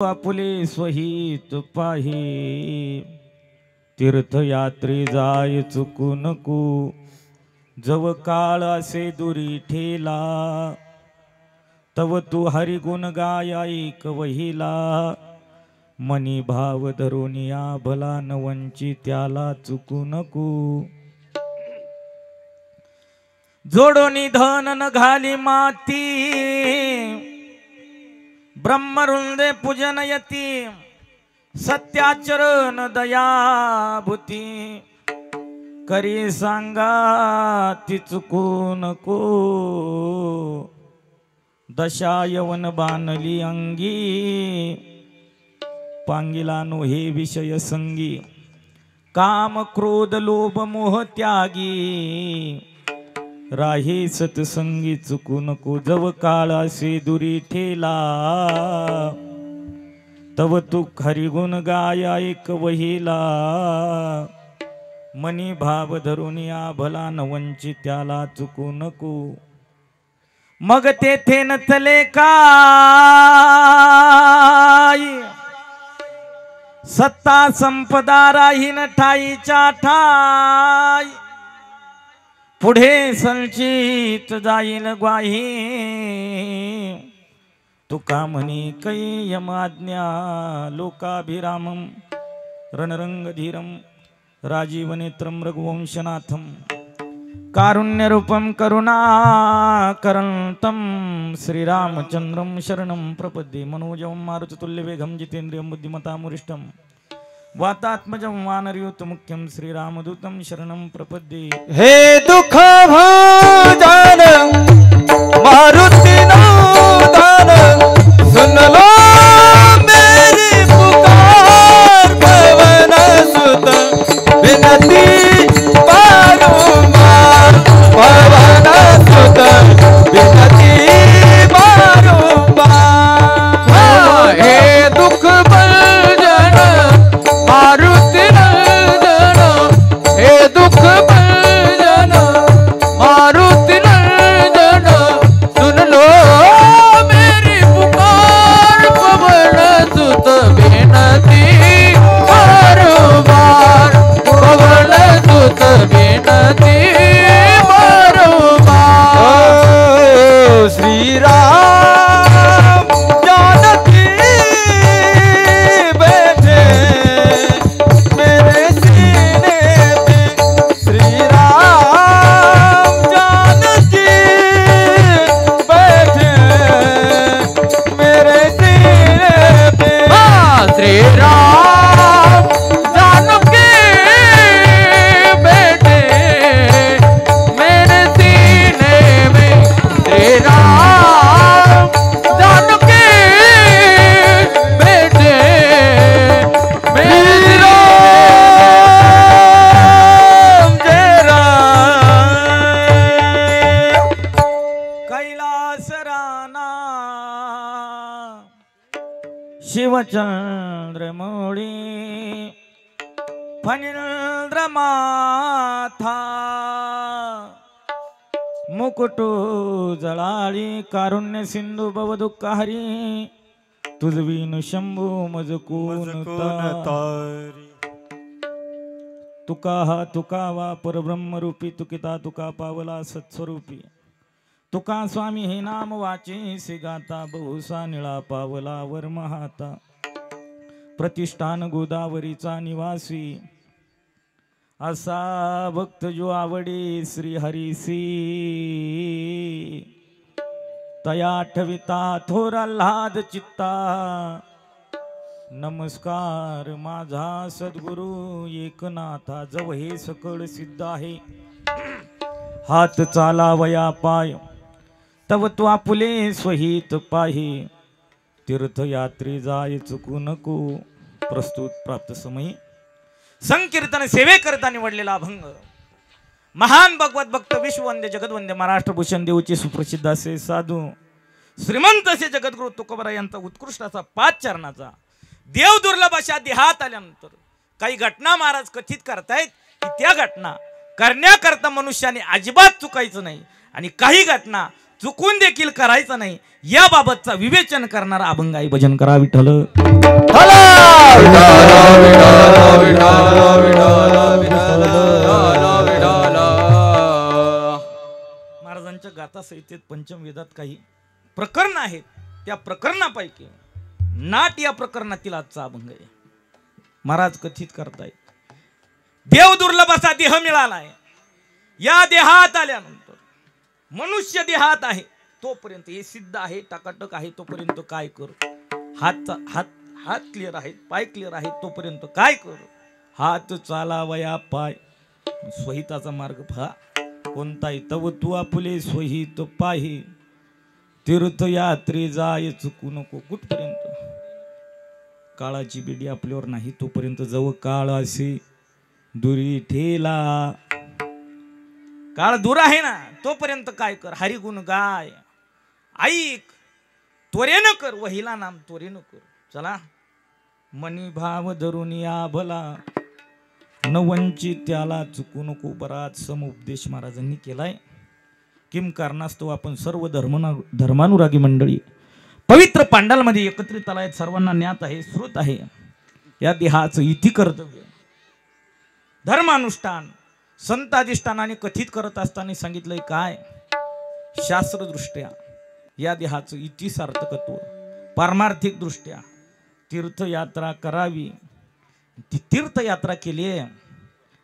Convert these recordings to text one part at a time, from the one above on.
आपुले स्वहित पाही तीर्थयात्री जाय चुकू नको जव काळ असे दुरी ठेला तव तू हरिगुण गाय ऐक वहिला मनी भाव धरुनिया भला न वंची त्याला चुकू नको जोडोनी धन न घाली माती ब्रह्मरुंदे पूजनयती सत्याचरण दयाभूती करी सांगा ती चुकू नको दशा यवन बाणली अंगी पांगिला नो हे विषय संगी काम क्रोध लोभ मोह त्यागी राही सतसंगी चुकू नको जव काळ असे दुरी ठेला तव तू हरिगुण गाय ऐक वहिला मनी भाव धरुनिया भला न वंची त्याला चुकू नको मग तेथे नचले काय सत्ता संपदा राहीन ठाईच्या ठाई पुढे संचित जाईल ग्वाही तुका म्हणी कैयम आज्ञा लोकाभिरामम रणरंगधीरम राजीवनेत्रम रघुवंशनाथम कारुण्यरूपम करुणाकरंतम श्रीरामचंद्रम शरणं प्रपद्ये मनोजवं मारुततुल्यवेगं जितेन्द्रियं बुद्धिमतामुरिष्टं वातात्मजं वानरयूतमुख्यं श्रीरामदूतं शरणं प्रपद्ये। हे दुख भंजन मारुतिनंदन सुन लो मेरी पुकार भवन सुत विनती बारंबार भवन सुत विनती बारंबार। हे दुख भंजन मारुतिनंदन हे दुख भंजन मारुतिनंदन सुन लो मेरी पुकार पवन सुत विनती बारंबार पवन सुत विनती बारंबार। श्री राम जानकी बैठे मेरे सीने पे श्री राम जानकी बैठे मेरे सीने पे श्री राम जानकी बैठे मेरे सीने में श्री राम जानकी बैठे मेरे राम जय राम। कैलास राना शिवचंद्र मोळी फणींद्र माथा मुकुटो जळाळी कारुण्य सिंधू भव दुःखहरी तुझवीन शंभू मजकून तारी। तुका हा तुकावा परब्रह्मरूपी तुकिता तुका पावला सत्स्वरूपी तुका स्वामी हे नाम वाचे से गाता बहुसा निळा पावला वर्महाता प्रतिष्ठान गोदावरीचा निवासी असा भक्त जो आवडे श्री हरीसी तया ठविता थोर आल्हाद चित्ता नमस्कार माझा सद्गुरु एकनाथा जव हे सकळ सिद्ध आहे हात चालावया पाय तव तू आपुले स्वहित पाही तीर्थयात्री जाय चुकू नको। प्रस्तुत प्राप्त समयी संकीर्तन सेवेकरता निवडलेला अभंग महान भगवत भक्त विश्ववंद्य जगद्वंद्य महाराष्ट्र भूषण देवचे सुप्रसिद्ध असे साधू श्रीमंत असे जगद्गुरु तुकोबरा यांचा उत्कृष्ट असा 5 चरणाचा देव दुर्लभ अशा देहात आल्यानंतर काही घटना महाराज कथित करतायत की त्या घटना करण्याकरता मनुष्याने अजिबात चुकायचं नाही आणि काही घटना चुकून देखील करायचा नाही याबाबतचा विवेचन करणारा अभंगाई भजन करा विठ्ठल. महाराजांच्या गाथा संहितेत पंचम वेदात काही प्रकरण आहेत. त्या प्रकरणापैकी नाट या प्रकरणातील आजचा अभंग आहे. महाराज कथित करतायत देव दुर्लभ असा देह मिळालाय. या देहात आल्यानंतर मनुष्य देहात आहे तोपर्यंत हे सिद्ध आहे टाकाटक आहे तोपर्यंत काय कर. हात हात हात क्लिअर आहेत पाय क्लिअर आहेत तोपर्यंत काय कर. हात चालावया पाय स्वहिताचा मार्ग पहा कोणताही तव तू आपुले स्वहित पाही. तीर्थयात्रे जाय चुकू नको कुठपर्यंत. काळाची बेडी आपल्यावर नाही तोपर्यंत जवळ काळ असे दुरी ठेला. काळ दूर आहे ना तोपर्यंत काय कर हरिगुण गाय ऐक त्वरेनं कर वहिला नाम त्वरेनं कर. चला मनी भाव धरून या भला न वंचित त्याला चुकू नको. बराच समुपदेश महाराजांनी केलाय. किम कारणास्तव आपण सर्व धर्मानुरागी मंडळी पवित्र पांडालमध्ये एकत्रित आलाय. सर्वांना ज्ञात आहे श्रुत आहे या देहाचं इति कर्तव्य धर्मानुष्ठान संताधिष्ठानाने कथित करत असताना सांगितलंय काय शास्त्रदृष्ट्या या देहाचं इति सार्थकत्व पारमार्थिक दृष्ट्या तीर्थयात्रा करावी. ती तीर्थयात्रा केली आहे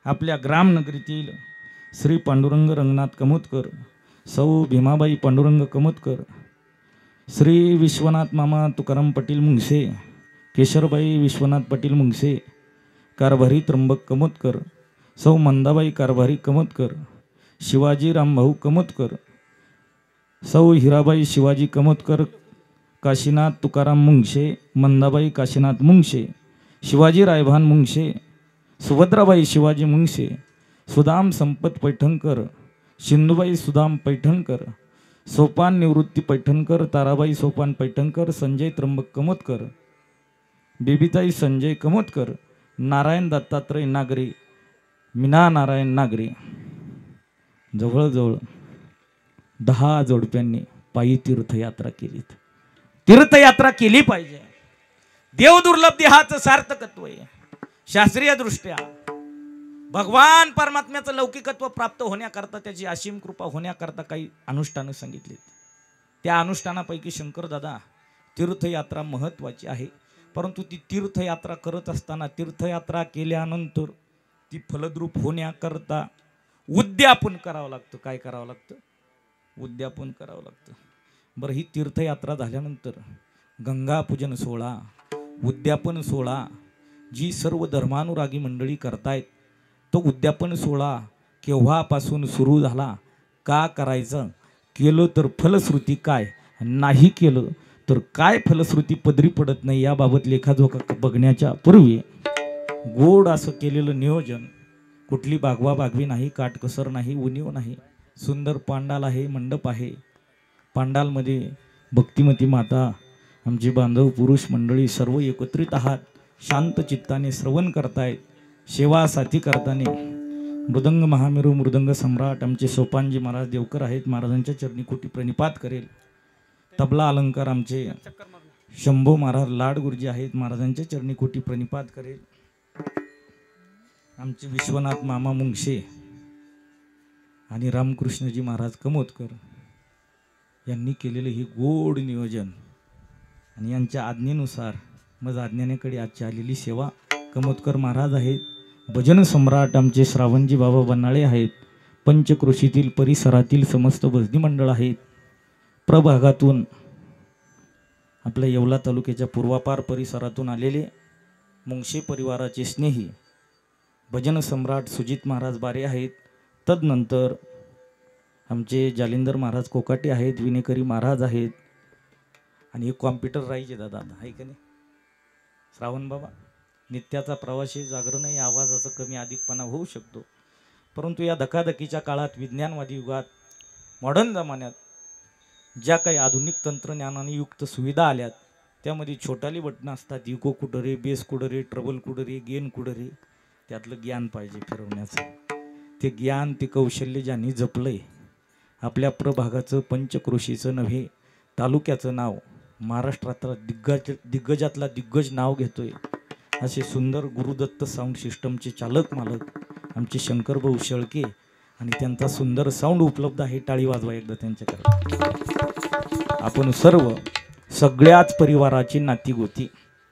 आपल्या ग्रामनगरीतील श्री पांडुरंग रंगनाथ कमोदकर सौ भीमाबाई पांडुरंग कमोदकर श्री विश्वनाथ मामा तुकाराम पाटील मुंगसे केशरबाई विश्वनाथ पाटील मुंगसे कारभारी त्र्यंबक कमोदकर सौ मंदाबाई कारभारी कमोदकर शिवाजी रामभाऊ कमोदकर सौ हिराबाई शिवाजी कमोदकर काशीनाथ तुकाराम मुंगशे मंदाबाई काशीनाथ मुंगशे शिवाजी रायभान मुंगशे सुभद्राबाई शिवाजी मुंगशे सुदाम संपत पैठणकर सिंधुबाई सुदाम पैठणकर सोपान निवृत्ती पैठणकर ताराबाई सोपान पैठणकर संजय त्र्यंबक कमोदकर बेबीताई संजय कमोदकर नारायण दत्तात्रय नागरे मीना नारायण नागरे. जवळजवळ 10 जोडप्यांनी पायी तीर्थयात्रा केली. तीर्थयात्रा केली पाहिजे. देवदुर्लभ देहाचं सार्थकत्व आहे. शास्त्रीय दृष्ट्या भगवान परमात्म्याचं लौकिकत्व प्राप्त होण्याकरता त्याची असीम कृपा होण्याकरता काही अनुष्ठानं सांगितलीत. त्या अनुष्ठानापैकी शंकरदादा तीर्थयात्रा महत्त्वाची आहे. परंतु ती तीर्थयात्रा करत असताना तीर्थयात्रा केल्यानंतर ती फलद्रूप होण्याकरता उद्यापन करावं लागतं. काय करावं लागतं उद्यापन करावं लागतं. बरं ही तीर्थयात्रा झाल्यानंतर गंगापूजन सोहळा उद्यापन सोहळा जी सर्व धर्मानुरागी मंडळी करतायत तो उद्यापन सोहळा केव्हापासून सुरू झाला का करायचं केलं तर फलश्रुती काय नाही केलं तर काय फलश्रुती पदरी पडत नाही याबाबत लेखाजोखा बघण्याच्या पूर्वी गोड असं केलेलं नियोजन कुठली बागवा बागवी नाही काटकसर नाही उणीव नाही. सुंदर पांडाल आहे मंडप आहे. पांडालमध्ये भक्तिमती माता आमचे बांधव पुरुष मंडळी सर्व एकत्रित आहात. शांत चित्ताने श्रवण करतायत. सेवा साथी करताना मृदंग महामेरू मृदंग सम्राट आमचे सोपानजी महाराज देवकर आहेत. महाराजांच्या चरणी कोटी प्रणिपात करेल. तबला अलंकार आमचे शंभो महाराज लाड गुरुजी आहेत. महाराजांच्या चरणी कोटी प्रणिपात करेल. आमचे विश्वनाथ मामा मुंगशे आणि रामकृष्णजी महाराज कमोदकर यांनी केलेले हे गोड नियोजन आणि यांच्या आज्ञेनुसार मग आज्ञानेकडे आजची आलेली सेवा कमोदकर महाराज आहेत. भजन सम्राट आमचे श्रावणजी बाबा बनाळे आहेत. पंचक्रोशीतील परिसरातील समस्त भजनी मंडळ आहेत. प्रभागातून आपल्या येवला तालुक्याच्या पूर्वापार परिसरातून आलेले मुंगशे परिवाराचे स्नेही भजन सम्राट सुजित महाराज बारे आहेत. तदनंतर आमचे जालिंदर महाराज कोकाटे आहेत. विनेकरी महाराज आहेत. आणि एक कॉम्प्युटर राहायचे दादा आहे का नाही श्रावण बाबा. नित्याचा प्रवासी जागरण आहे. आवाजाचा कमी अधिकपणा होऊ शकतो. परंतु या धकाधकीच्या काळात विज्ञानवादी युगात मॉडर्न जमान्यात ज्या काही आधुनिक तंत्रज्ञानाने युक्त सुविधा आल्यात त्यामध्ये छोटाली बटणं असतात. इको कुठं रे बेस कुठं रे ट्रबल कुठं रे गेन कुठं रे त्यातलं ज्ञान पाहिजे फिरवण्याचं. ते ज्ञान ते कौशल्य ज्यांनी जपलंय आपल्या प्रभागाचं पंचक्रोशीचं नव्हे तालुक्याचं नाव महाराष्ट्रातला दिग्गजातला दिग्गज नाव घेतोय असे सुंदर गुरुदत्त साऊंड सिस्टमचे चालक मालक आमचे शंकरभाऊ शेळके आणि त्यांचा सुंदर साऊंड उपलब्ध आहे. टाळी वाजवा एकदा त्यांच्याकडे. आपण सर्व सगळ्याच परिवाराची नाती गोती.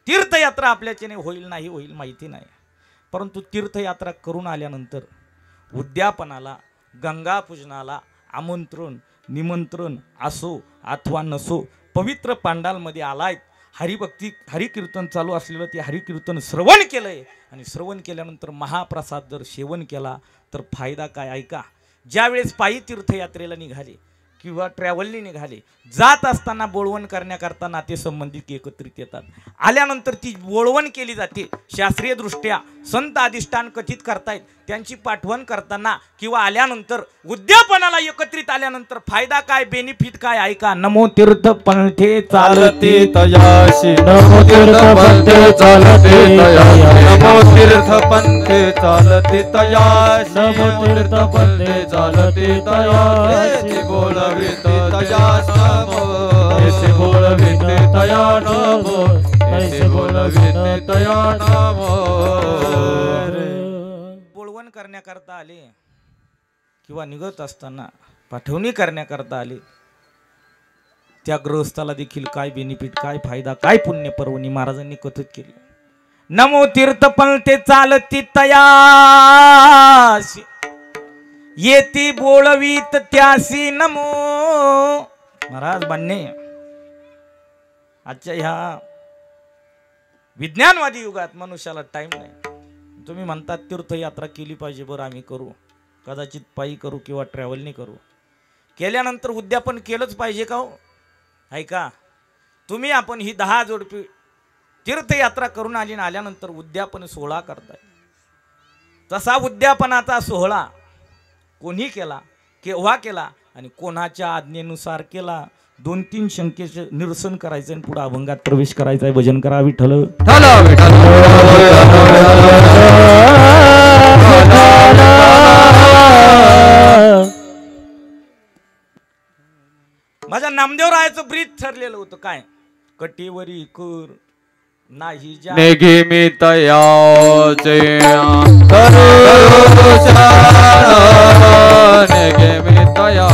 तीर्थयात्रा आपल्याच्याने होईल नाही होईल माहिती नाही, परंतु तीर्थयात्रा करून आल्यानंतर उद्यापनाला गंगा पूजनाला आमंत्रण निमंत्रण असो अथवा नसो पवित्र पांडालमध्ये आलाय. हरिभक्ती हरिकीर्तन चालू असलेलं ते हरिकीर्तन श्रवण केलंय आणि श्रवण केल्यानंतर महाप्रसाद जर सेवन केला तर फायदा काय ऐका. ज्यावेळेस पायी तीर्थयात्रेला निघाले किंवा ट्रॅव्हलने निघाले जात असताना बोळवण करण्याकरता नातेसंबंधित एकत्रित येतात. आल्यानंतर ती बोळवण केली जाते. शास्त्रीय दृष्ट्या संत अधिष्ठान कथित करतायत त्यांची पाठवण करताना किंवा आल्यानंतर उद्यापनाला एकत्रित आल्यानंतर फायदा काय बेनिफिट काय ऐका. नमो तीर्थ पंथे चालते तयाशी नमो तीर्थ पंथे चालते तयाशी नमो तीर्थ पंथे चालते तयाशी नमो तीर्थ पंथे चालते तयाशी बोलविते तयास नमो ऐसे बोलविते तया नमो ऐसे बोलविते तया नमो. बोळवण करण्याकरता आले किंवा निघत असताना पाठवणी करण्याकरता आले त्या गृहस्थाला देखील काय बेनिफिट काय फायदा काय पुण्य पर्वणी महाराजांनी कथित केली. नमो तीर्थ पंथे चालती तयासी येती बोळवीत त्यासी नमो. महाराज बांधणे आजच्या ह्या विज्ञानवादी युगात मनुष्याला टाइम नाही. तुम्ही म्हणतात तीर्थयात्रा केली पाहिजे, बरं आम्ही करू, कदाचित पायी करू किंवा ट्रॅव्हलने करू. केल्यानंतर उद्यापन केलंच पाहिजे का हो? ऐका तुम्ही आपण ही 10 जोडपी तीर्थयात्रा करून आल्यानंतर उद्यापन सोहळा करताय. तसा उद्यापनाचा सोहळा कोणी केला केव्हा केला आणि कोणाच्या आज्ञेनुसार केला 2-3 शंकेचे निरसन करायचं आणि पुढे अभंगात प्रवेश करायचा आहे. भजन करा विठ्ठल माझ्या नामदेवरायाचं ब्रीद ठरलेलं होतं काय कटीवरी कर नाही जा नेघे मी तयाचे नेघे मी तया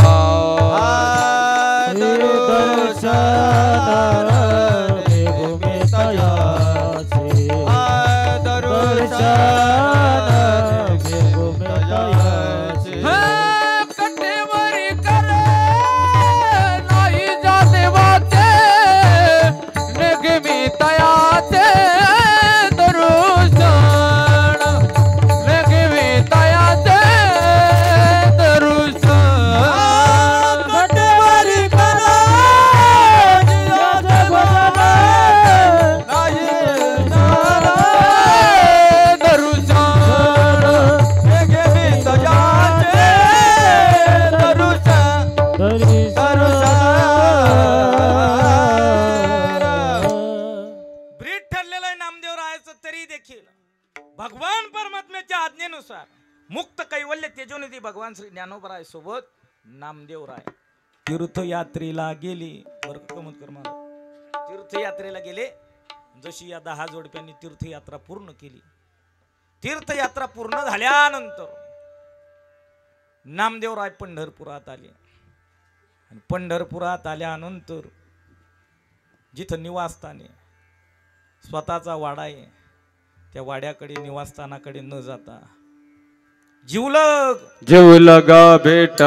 भगवान परमात्म्याच्या आज्ञेनुसार मुक्त कैवल्य तेजोनिधी भगवान श्री ज्ञानोबराय सोबत नामदेवराय तीर्थयात्रेला गेले. तीर्थयात्रेला गेले. जशी या 10 जोडप्यांनी तीर्थयात्रा पूर्ण केली. तीर्थयात्रा पूर्ण झाल्यानंतर नामदेवराय पंढरपुरात आले आणि पंढरपुरात आल्यानंतर जिथं निवासस्थान आहे स्वतःचा वाडा आहे त्या वाड्याकडे निवासस्थानाकडे न जाता जीवलग भेट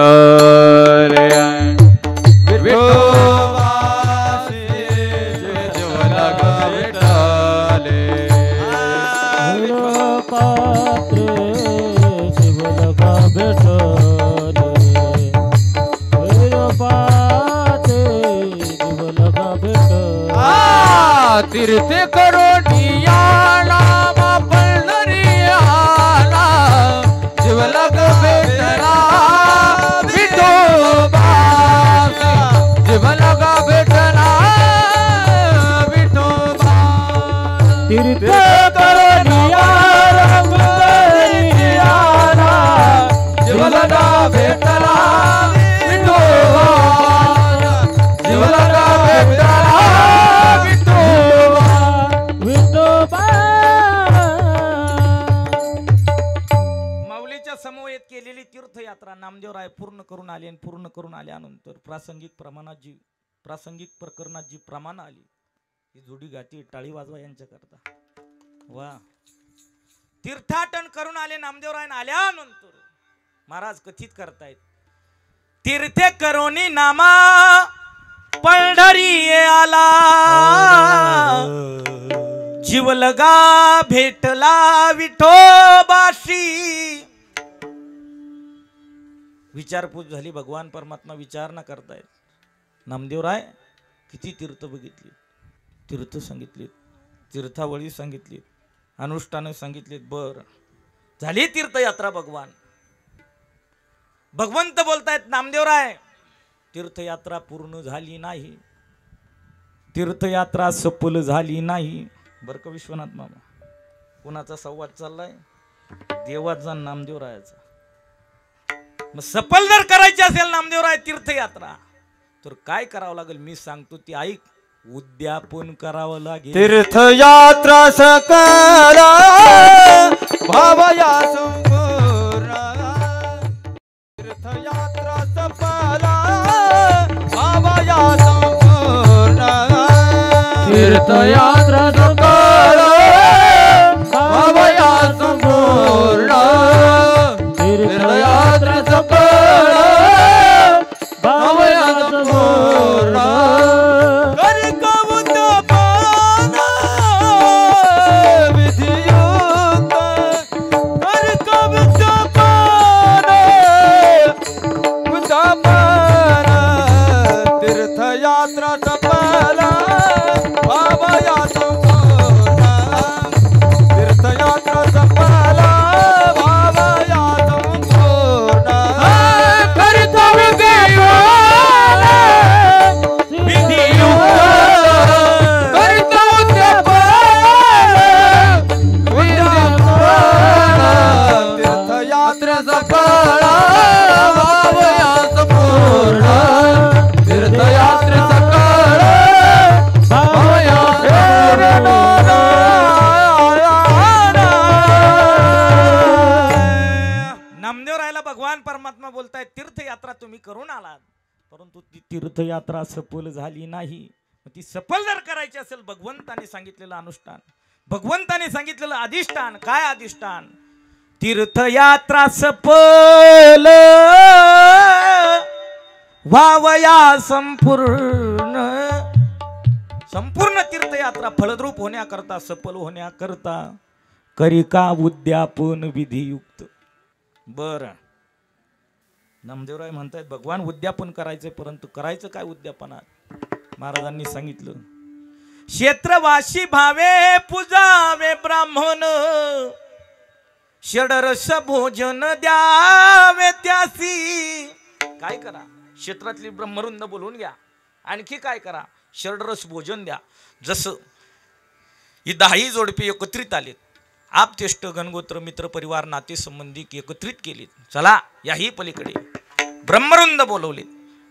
रे जीवलग भेटले जीवलग भेटले तीर्थ करो जीवलग भेटला विठोबा जीवलग भेटला विठोबा तीर्थ करनिया जीवलग भेटला विठोबा तीर्थयात्रा नामदेवराय पूर्ण करून आले आणि पूर्ण करून आल्यानंतर प्रासंगिक प्रकरणात जी प्रमाण आली ही जोडी गाती टाळी वाजवा यांच्याकरता. वा, तीर्थाटन करून आले नामदेवराय आल्यानंतर महाराज कथित करतायत, तीर्थे करोनी नामा पंढरी आला, जीवलगा भेटला विठोबाशी. विचारपूस झाली, भगवान परमात्मा विचारणा करतायत. नामदेवराय किती तीर्थ बघितली, तीर्थ सांगितलीत, तीर्थावळी सांगितलीत, अनुष्ठान सांगितलीत. बर झाली तीर्थयात्रा. भगवंत बोलतायत, नामदेवराय तीर्थयात्रा पूर्ण झाली नाही, तीर्थयात्रा सफल झाली नाही. बर का विश्वनाथ मामा, कोणाचा संवाद चाललाय? देवाचा, नामदेवरायाचा. मग सफल जर करायची असेल नामदेवराय तीर्थयात्रा तर काय करावं लागेल मी सांगतो, ती ऐक. उद्यापन करावं लागेल. तीर्थयात्रा सकल भावया संपूर्ण, तीर्थयात्रा सफल भावया संपूर्ण, तीर्थयात्रा सकल भावया संपूर्ण, तीर्थयात्रा सकल भावया संपूर्ण. तीर्थयात्रा सफल भावया संपूर्ण, तीर्थयात्रा सफल भावया संपूर्ण. कर्तव्य तीर्थयात्रा सफल भावया संपूर्ण, तीर्थयात्रा सकल भावया संपूर्ण. नामदेवरायला भगवान परमात्मा बोलतायत, तीर्थयात्रा तुम्ही करून आलात परंतु ती तीर्थयात्रा सफल झाली नाही. ती सफल जर करायची असेल भगवंताने सांगितलेलं अनुष्ठान, भगवंताने सांगितलेलं अधिष्ठान. काय अधिष्ठान? तीर्थयात्रा सफल व्हावया संपूर्ण. संपूर्ण तीर्थयात्रा फलद्रूप होण्याकरता, सफल होण्याकरता करी का उद्यापन विधियुक्त. बर, नामदेवराय म्हणतायत भगवान उद्यापन करायचंय परंतु करायचं काय उद्यापनात? महाराजांनी सांगितलं, क्षेत्रवासी भावे पूजावे ब्राह्मण, षडरस भोजन द्यावे त्यासी. काय करा? क्षेत्रातली ब्रह्मरुंद बोलवून घ्या. आणखी काय करा? षडरस भोजन द्या. जसं ही 10 जोडपे एकत्रित आलेत, आपतेष्ट गणगोत्र मित्र परिवार नाते संबंधी एकत्रित केलीत. चला याही पलीकडे ब्रह्मरुंद बोलवले.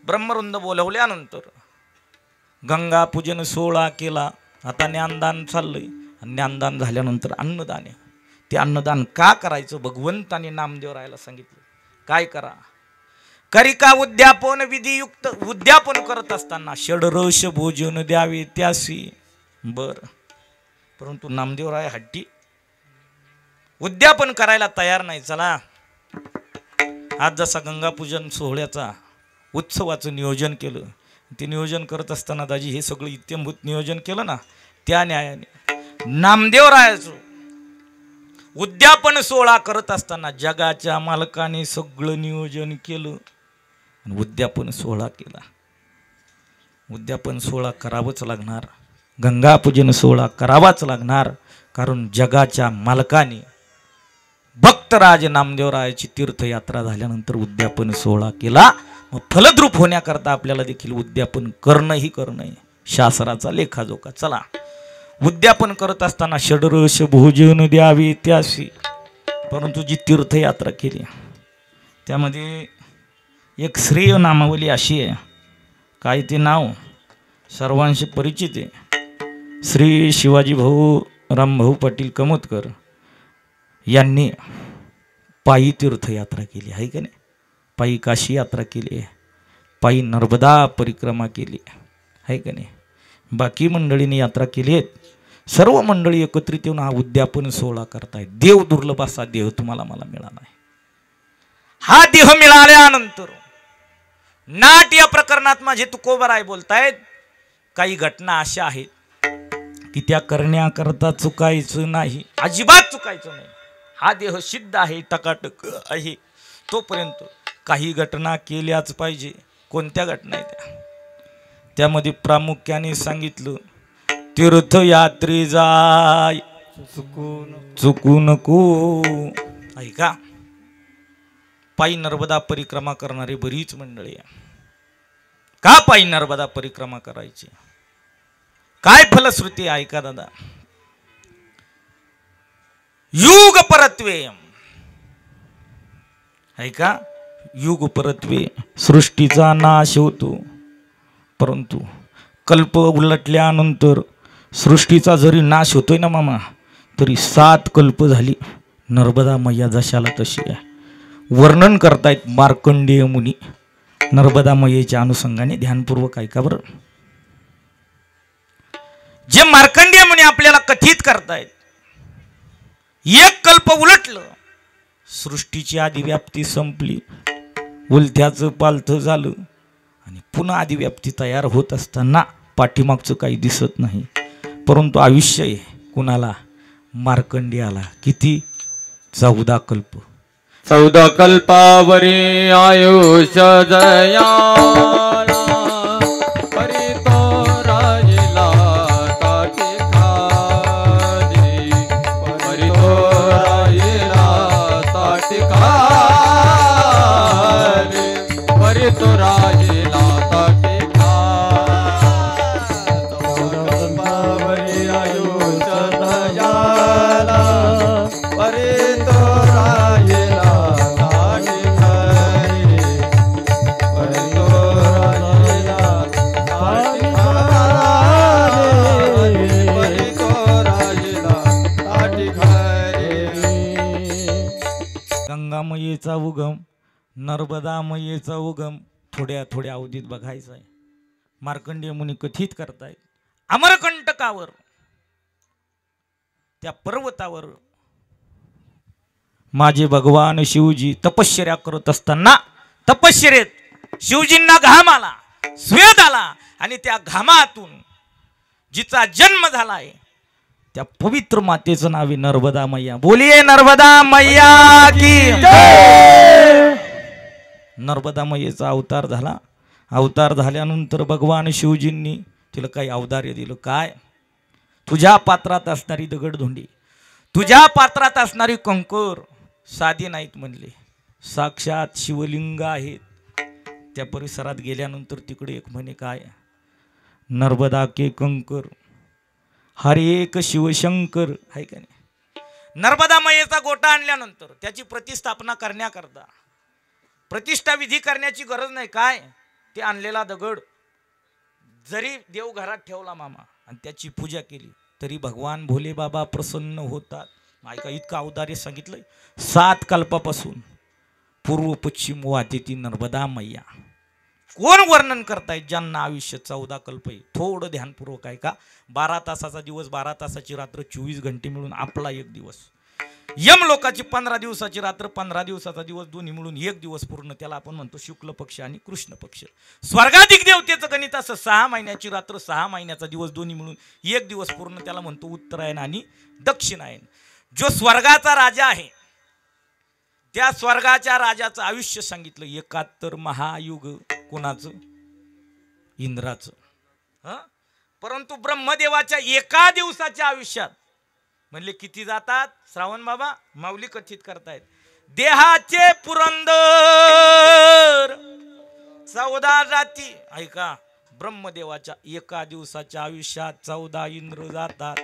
ब्रह्मरुंद बोलवल्यानंतर गंगा पूजन सोहळा केला. आता ज्ञानदान चाललंय. ज्ञानदान झाल्यानंतर अन्नदान आहे. ते अन्नदान का करायचं? भगवंताने नामदेवरायला सांगितलं. काय करा? करिका उद्यापन विधियुक्त. उद्यापन करत असताना षडरस भोजन द्यावे त्यासी. बर, परंतु नामदेवराय हट्टी, उद्यापन करायला तयार नाही. चला आज जसा गंगापूजन सोहळ्याचा उत्सवाचं नियोजन केलं, ते नियोजन करत असताना दाजी हे सगळं इत्यंभूत नियोजन केलं ना, त्या न्यायाने नामदेवरायाचं उद्यापन सोहळा करत असताना जगाच्या मालकाने सगळं नियोजन केलं आणि उद्यापन सोहळा केला. उद्यापन सोहळा करावाच लागणार, गंगापूजन सोहळा करावाच लागणार, कारण जगाच्या मालकाने भक्तराज नामदेवरायाची तीर्थयात्रा झाल्यानंतर उद्यापन सोहळा केला. मग फलद्रूप होण्याकरता आपल्याला देखील उद्यापन करणंही करणं शास्त्राचा लेखाजोखा. चला उद्यापन करत असताना षडरस भोजन द्यावे त्यासी. परंतु जी तीर्थयात्रा केली त्यामध्ये एक श्रेय नामावली अशी आहे. काय ते नाव? सर्वांशी परिचित आहे. श्री शिवाजी भाऊ रामभाऊ पाटील कमोदकर यांनी पायी तीर्थयात्रा केली आहे का नाही? पायी काशी यात्रा केली आहे, पायी नर्मदा परिक्रमा केली आहे का नाही. बाकी मंडळींनी यात्रा केली आहेत. सर्व मंडळी एकत्रित येऊन हा उद्यापन सोहळा करतायत. देव दुर्लभ असा देह तुम्हाला मला मिळाला आहे. हा देह मिळाल्यानंतर नाट या प्रकरणात माझे तुकोबराय बोलतायत, काही घटना अशा आहेत की त्या करण्याकरता चुकायचं नाही, अजिबात चुकायचं नाही. हा देह सिद्ध आहे, टकाटक आहे, तोपर्यंत काही घटना केल्याच पाहिजे. कोणत्या घटना आहेत त्यामध्ये प्रामुख्याने सांगितलं, तीर्थयात्री जाय चुकू नको. ऐका, पायी नर्मदा परिक्रमा करणारी बरीच मंडळी आहे. का पायी नर्मदा परिक्रमा करायची, काय फलश्रुती आहे का दादा. युग परत्वे, ऐका, युग परत्वे, सृष्टीचा नाश होतो, परंतु कल्प उलटल्यानंतर सृष्टीचा जरी नाश होतोय ना मामा, तरी 7 कल्प झाली. नर्मदा मैया जशाला तशी आहे. वर्णन करतायत मार्कंडेय मुनी नर्मदा मैयेच्या अनुषंगाने. ध्यानपूर्वक ऐका बरं. जे मार्कंडेय मुनी आपल्याला कथित करतायत, एक कल्प उलटलं, सृष्टीची आदिव्याप्ती संपली, उलथ्याचं पालथं झालं आणि पुन्हा आदिव्याप्ती तयार होत असताना पाठीमागचं काही दिसत नाही. परंतु आयुष्य आहे कुणाला, मार्कंडेयाला किती, 14 कल्प. 14 कल्पावरी आयुष्य जयाला, परी तो राहिला ताटी खाली, परी तो राहिला ताटी खाली, परी तो राहिला ताटी खाली. 14 कल्पावरी आयुष्य जयाला, परी तो राहिला ताटी खाली, परी तो राहिला ताटी खाली, परी तो राहिला ताटी खाली. गंगामयेचा उगम, नर्मदा मैयेचा उगम थोड्या थोड्या अवधीत बघायचा आहे. मार्कंडेय मुनी कथित करतायत, अमरकंटकावर, त्या पर्वतावर माझे भगवान शिवजी तपश्चर्या करत असताना, तपश्चर्येत शिवजींना घाम आला, स्वेद आला, आणि त्या घामातून जिचा जन्म झालाय त्या पवित्र मातेचं नाव आहे नर्मदा मैया. बोलिये नर्मदा मैया की जय. नर्मदा मैयेचा अवतार झाला. अवतार झाल्यानंतर भगवान शिवजींनी तिला काही अवतार्य दिलं. काय, तुझ्या पात्रात असणारी दगडधोंडी, तुझ्या पात्रात असणारी कंकर साधी नाहीत म्हणले, साक्षात शिवलिंग आहेत. त्या परिसरात गेल्यानंतर तिकडे एक म्हणे, काय, नर्मदा के कंकर हर एक शिवशंकर, आहे का नाही. नर्मदा मैयेचा गोटा आणल्यानंतर त्याची प्रतिष्ठापना करण्याकरता प्रतिष्ठा विधी करण्याची गरज नाही. काय, ते आणलेला दगड जरी देव घरात ठेवला मामा आणि त्याची पूजा केली तरी भगवान भोले बाबा प्रसन्न होतात. ऐका, इतकं अवतार्य सांगितलंय. 7 कल्पापासून पूर्व पश्चिम वाहते ती नर्मदा मैया. कोण वर्णन करतायत, ज्यांना आयुष्य 14 कल्प आहे. थोडं ध्यानपूर्वक ऐका. 12 तासाचा दिवस, 12 तासाची रात्र, 24 घंटे मिळून आपला एक दिवस. यम लोकाची 15 दिवसाची रात्र, 15 दिवसाचा दिवस, दोन्ही मिळून एक दिवस पूर्ण. त्याला आपण म्हणतो शुक्ल पक्ष आणि कृष्ण पक्ष. स्वर्गाधिक देवतेचं गणित असं 6 महिन्याची रात्र, 6 महिन्याचा दिवस, दोन्ही मिळून एक दिवस पूर्ण. त्याला म्हणतो उत्तरायण आणि दक्षिणायन. जो स्वर्गाचा राजा आहे त्या स्वर्गाच्या राजाचं आयुष्य सांगितलं 71 महायुग. कोणाचं, इंद्राचं. परंतु ब्रह्मदेवाच्या एका दिवसाच्या आयुष्यात म्हणले किती जातात, श्रावण बाबा माऊली कथित करतायत, देहाचे पुरंदर 14 जाती. ऐका, ब्रह्मदेवाच्या एका दिवसाच्या आयुष्यात 14 इंद्र जातात.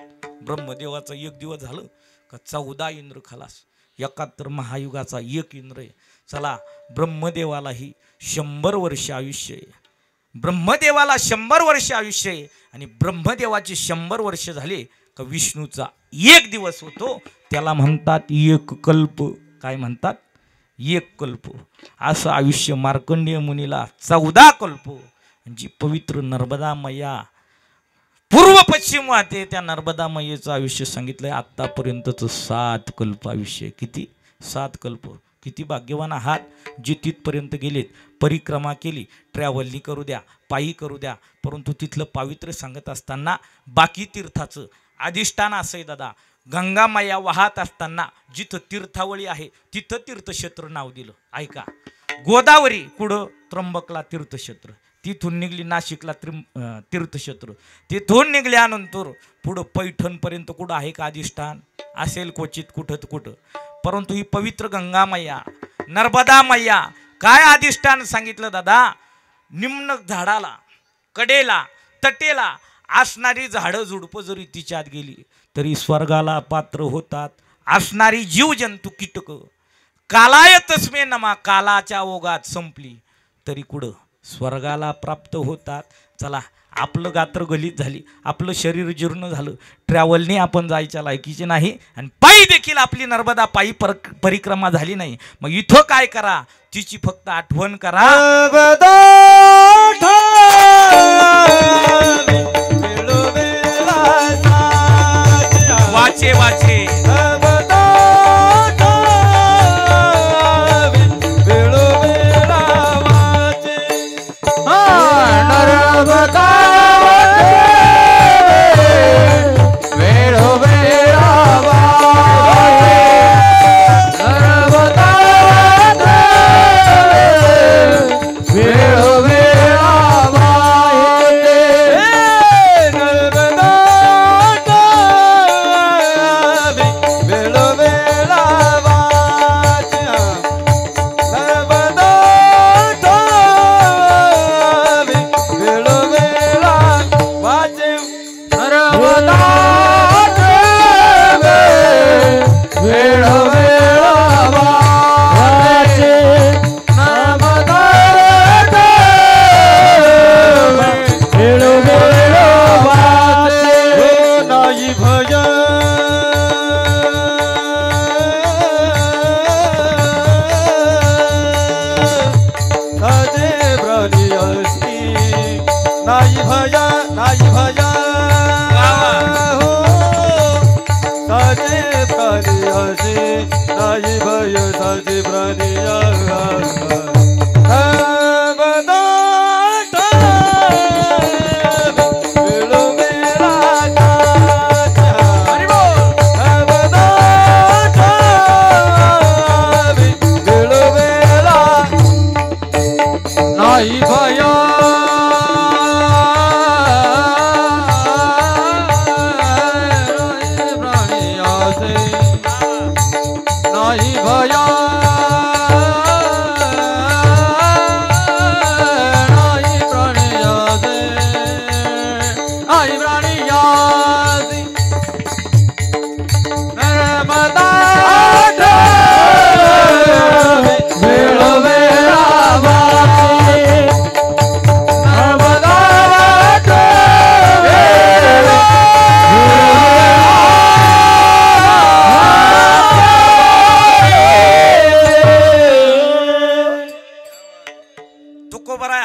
ब्रह्मदेवाचं एक दिवस झालं का 14 इंद्र खलास. 71 महायुगाचा एक इंद्र आहे. चला, ब्रह्मदेवालाही 100 वर्ष आयुष्य आहे. ब्रह्मदेवाला 100 वर्ष आयुष्य आहे. आणि ब्रह्मदेवाचे 100 वर्ष झाले का विष्णूचा एक दिवस होतो. त्याला म्हणतात एक कल्प. काय म्हणतात, एक कल्प असं आयुष्य मार्कंडेय मुनीला 14 कल्प जी पवित्र नर्मदा मैया पूर्व पश्चिम वाहते त्या नर्मदा मैयेचं आयुष्य सांगितलंय आतापर्यंतच 7 कल्प आयुष्य. किती 7 कल्प. किती भाग्यवान आहात जे तिथपर्यंत गेलेत. परिक्रमा केली, ट्रॅव्हलनी करू द्या, पायी करू द्या, परंतु तिथलं पावित्र्य सांगत असताना बाकी तीर्थाचं अधिष्ठान असंय दादा. गंगा मैया वाहत असताना जिथं तीर्थावळी आहे तिथं तीर्थक्षेत्र नाव दिलं. ऐका, गोदावरी कुठं त्र्यंबकला तीर्थक्षेत्र, तिथून निघली नाशिकला तीर्थक्षेत्र, तिथून निघल्यानंतर पुढं पैठणपर्यंत कुठं आहे का अधिष्ठान? असेल क्वचित कुठं, परंतु ही पवित्र गंगा मैया नर्मदा मैया काय अधिष्ठान सांगितलं दादा? निम्न झाडाला कडेला तटेला असणारी झाडं झुडपं जरी तिच्यात गेली तरी स्वर्गाला पात्र होतात. असणारी जीव जंतू कीटक कालाय तस्मे नमा कालाच्या ओघात संपली तरी कुठं स्वर्गाला प्राप्त होतात. चला, आपलं गात्र गलित झाली, आपलं शरीर जीर्ण झालं, ट्रॅव्हलने आपण जायच्या लायकीचे नाही आणि पायी देखील आपली नर्मदा पायी परिक्रमा झाली नाही. मग इथं काय करा? तिची फक्त आठवण करा. वाचे वाचे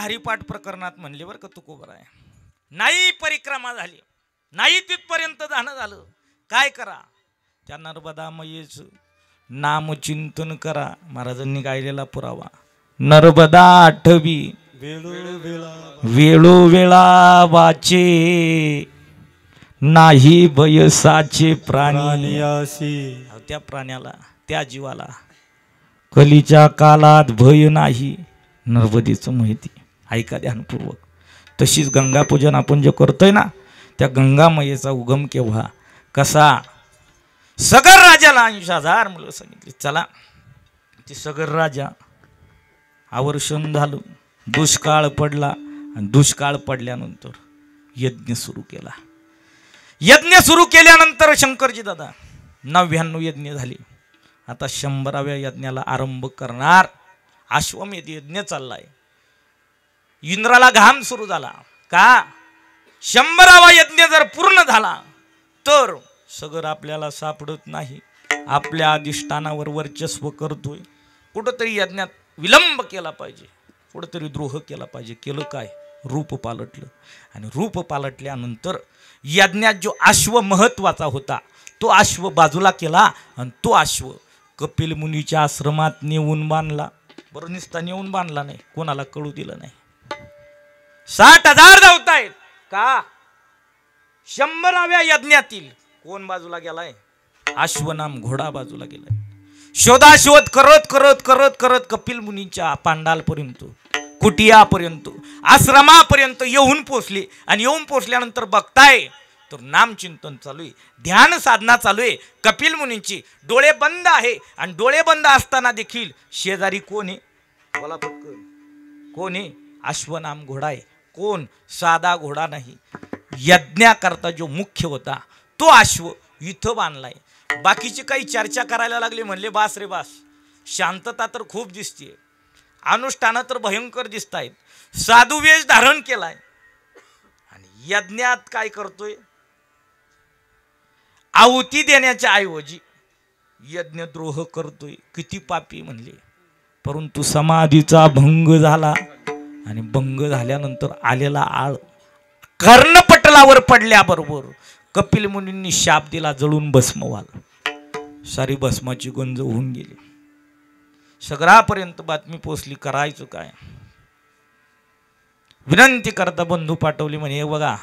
हरिपाठ प्रकरणात म्हणले बरं का तुकोबरा आहे. नाही परिक्रमा झाली, नाही तिथपर्यंत जाणं झालं, काय करा? त्या नर्मदा मैयेचं नामचिंतन करा. महाराजांनी गायलेला पुरावा नर्मदा आठवी वेळोवेळा वाचे नाही बयसाचे प्राणी. त्या प्राण्याला त्या जीवाला कलीच्या काळात भय नाही. नर्मदेचं माहिती ऐका ध्यानपूर्वक. तशीच गंगापूजन आपण जे करतोय ना, त्या गंगा मैयेचा उगम केव्हा कसा? सगर राजाला 80,000 मुलं सांगितली. चला, ते सगर राजा आवर्षण झालं, दुष्काळ पडला आणि दुष्काळ पडल्यानंतर यज्ञ सुरू केला. यज्ञ सुरू केल्यानंतर शंकरजी दादा 99 यज्ञ झाले. आता 100व्या यज्ञाला आरंभ करणार. अश्वमेध यज्ञ चाललाय. इंद्राला घाम सुरू झाला का 100वा यज्ञ जर पूर्ण झाला तर सगर आपल्याला सापडत नाही. आपल्या अधिष्ठानावर वर्चस्व करतोय. कुठंतरी यज्ञात विलंब केला पाहिजे, कुठंतरी द्रोह केला पाहिजे. केलं काय? रूप पालटलं. आणि रूप पालटल्यानंतर यज्ञात जो अश्व महत्वाचा होता तो अश्व बाजूला केला आणि तो अश्व कपिल मुनीच्या आश्रमात नेऊन बांधला. बरं, निसता नेऊन बांधला नाही, कोणाला कळू दिलं नाही. 60,000 धावतायत का? 100व्या यज्ञातील कोण बाजूला गेलाय? अश्वनाम घोडा बाजूला गेलाय. शोधाशोध करत करत करत करत कपिल मुनीच्या पांडालपर्यंत, कुटियापर्यंत, आश्रमापर्यंत येऊन पोचले. आणि येऊन पोचल्यानंतर बघताय तर नामचिंतन चालू आहे, ध्यान साधना चालू आहे कपिल मुनींची. डोळे बंद आहे आणि डोळे बंद असताना देखील शेजारी कोण आहे? बोला पटकन, कोण आहे? अश्वनाम घोडा आहे. कोण? साधा घोडा नाही. यज्ञाकरता जो मुख्य होता तो अश्व इथं बांधलाय. बाकीचे काही चर्चा करायला लागले, म्हणले बास रे बास, शांतता तर खूप दिसते, अनुष्ठानं तर भयंकर दिसत आहेत. साधू वेश धारण केलाय आणि यज्ञात काय करतोय? आहुती देण्याच्या ऐवजी यज्ञद्रोह करतोय. किती पापी म्हणले. परंतु समाधीचा भंग झाला आणि भंग झाल्यानंतर आलेला आळ कर्णपटलावर पडल्याबरोबर कपिल मुनींनी शाप दिला, जळून भस्म व्हाल. सारी भस्माची गंज होऊन गेली. सगळ्यापर्यंत बातमी पोचली. करायचं काय? विनंती करता बंधू पाठवली, म्हणे हे बघा,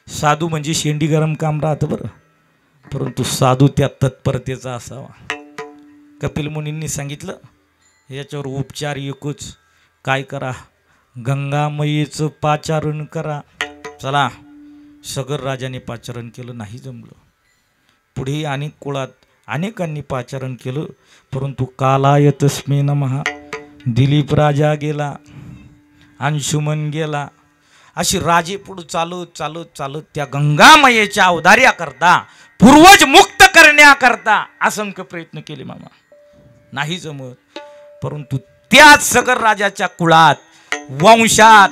साधू म्हणजे शेंडी गरम काम राहतं बरं, परंतु साधू त्या तत्परतेचा असावा. कपिल मुनींनी सांगितलं याच्यावर उपचार एकच, काय करा? गंगामयीचं पाचारण करा. चला, सगर राजाने पाचारण केलं, नाही जमलं. पुढे अनेक कुळात अनेकांनी पाचारण केलं, परंतु कालाय तस्मै नमः. दिलीप राजा गेला, अंशुमन गेला, अशी राजे पुढे चालत चालत चालत त्या गंगामयेच्या अवधार्याकरता, पूर्वज मुक्त करण्याकरता असंख्य प्रयत्न केले मामा, नाही जमत. परंतु त्याच सगर राजाच्या कुळात, वंशात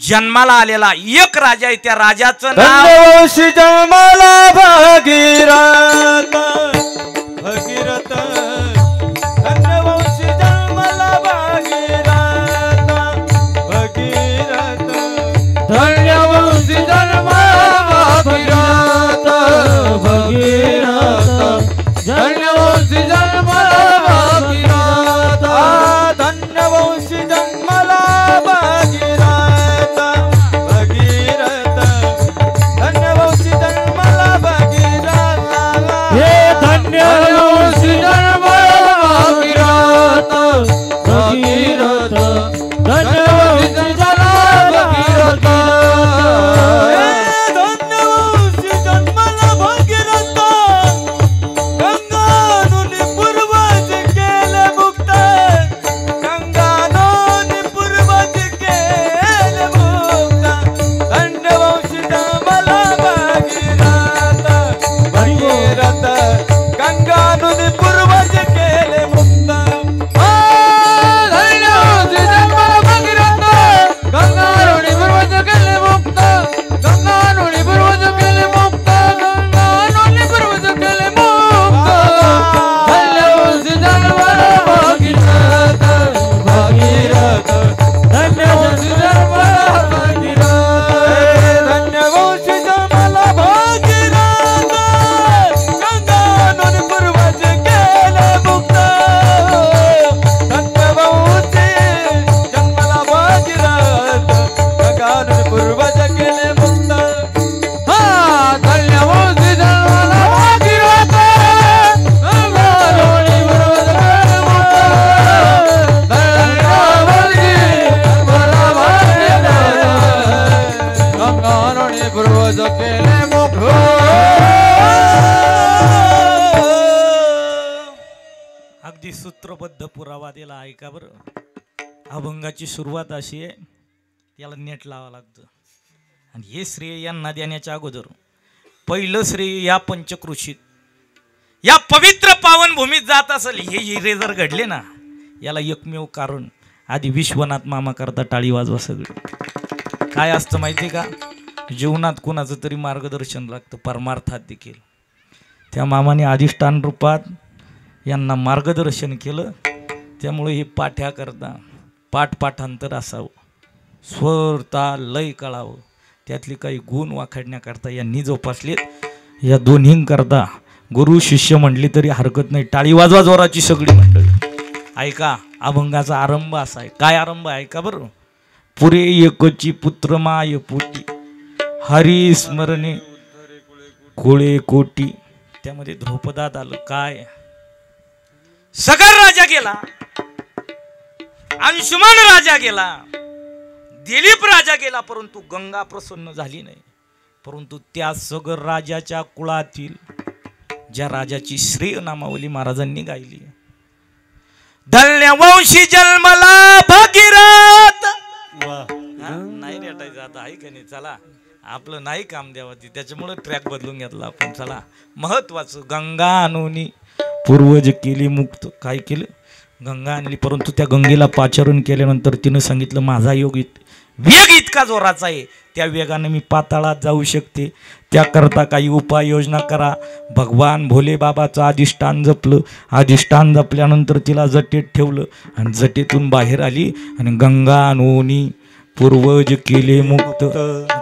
जन्माला आलेला एक राजा आहे. त्या राजाचं नाव धन्यवंशी जन्माला भागीरथ, भगीरथ. धन्यवंशी जन्माला भागीरथ, भगीरथ. धन्यवंशी जन्माला भागीरथ, भगीरथ. धन्यवंशी जन्माला भागीरथ, धन्यवंशी जन्माला भागीरथ, भगीरथ. धन्यवंशी जन्माला भागीरथ, हे धन्यवंशी जन्माला भागीरथ, भगीरथ. धन्यवंशी जन्माला भगीरथ, हे धन्यवंशी जन्माला भगीरथ. गंगानुनी पूर्वज केले मुक्त, गंगानुनी पूर्वज केले मुक्त. धन्यवंशी जन्माला भगीरथ, भगीरथ. गंगानुनी पूर्वज केले मुक्त. धन्यवंशी जन्माला भगीरथ, गंगानुनी पूर्वज केले मुक्त. गंगानुनी पूर्वज केले मुक्त, गंगानुनी पूर्वज केले मुक्त. धन्यवंशी जन्माला भगीरथ, भगीरथ. धन्यवंशी जन्माला भगीरथ, धन्यवंशी जन्माला भगीरथ. गंगानुनी पूर्वज केले मुक्त. धन्यवंशी जन्माला भगीरथ, गंगानुनी पूर्वज केले मुक्त. धन्यवंशी जन्माला भगीरथ, गंगानुनी पूर्वज केले मुक्त. धन्यवंशी जन्माला भगीरथ, गंगानुनी पूर्वज केले मुक्त. अगदी सूत्रबद्ध पुरावा दिला. ऐका बरं, अभंगाची सुरुवात अशी आहे, त्याला नेट लावा लागतं. आणि हे श्रेय यांना देण्याच्या अगोदर पहिलं श्रेय या पंचकृषीत, या पवित्र पावन भूमीत जात असेल. हे हिरे जर घडले ना, याला एकमेव कारण, आधी विश्वनाथ मामा करता टाळी वाजवा सगळे. काय असतं माहिती का? जीवनात कोणाचं तरी मार्गदर्शन लागतं, परमार्थात देखील. त्या मामाने अधिष्ठान रूपात यांना मार्गदर्शन केलं. त्यामुळे हे पाठ्या करता पाठांतर असावं, स्वर ताल लय कळावं, त्यातली काही गुण वाखाडण्याकरता यांनी जोपासलेत. या दोन्हींकरता गुरु शिष्य म्हटली तरी हरकत नाही. टाळी वाजवा जोराची सगळी मंडळी. ऐका, अभंगाचा आरंभ असा आहे. काय आरंभ आहे का बरं? पुरे एकची पुत्र माय पोटी, हरी स्मरणे कुळे कोटी. त्यामध्ये ध्रुपदात आलं काय? सगर राजा गेला, अंशुमन राजा गेला, दिलीप राजा गेला, परंतु गंगा प्रसन्न झाली नाही. परंतु त्या सगर राजाच्या कुळातील ज्या राजाची श्रेय नामावली महाराजांनी गायली, धन्य वंशी जन्मला भगीरथ. नाही रेटायचं आता, आहे का नाही? चला, आपलं नाही काम द्यावं, त्याच्यामुळे ट्रॅक बदलून घेतला आपण. चला, महत्वाचं गंगा आणून पूर्वज केली मुक्त. काय केलं? गंगा आणली, परंतु त्या गंगेला पाचारण केल्यानंतर तिनं सांगितलं माझा वेग इतका जोराचा आहे, त्या वेगाने मी पाताळात जाऊ शकते, त्याकरता काही उपाययोजना करा. भगवान भोले बाबाचं अधिष्ठान जपलं. अधिष्ठान जपल्यानंतर तिला जटेत ठेवलं आणि जटेतून बाहेर आली आणि गंगा नोनी पूर्वज केले मुक्त.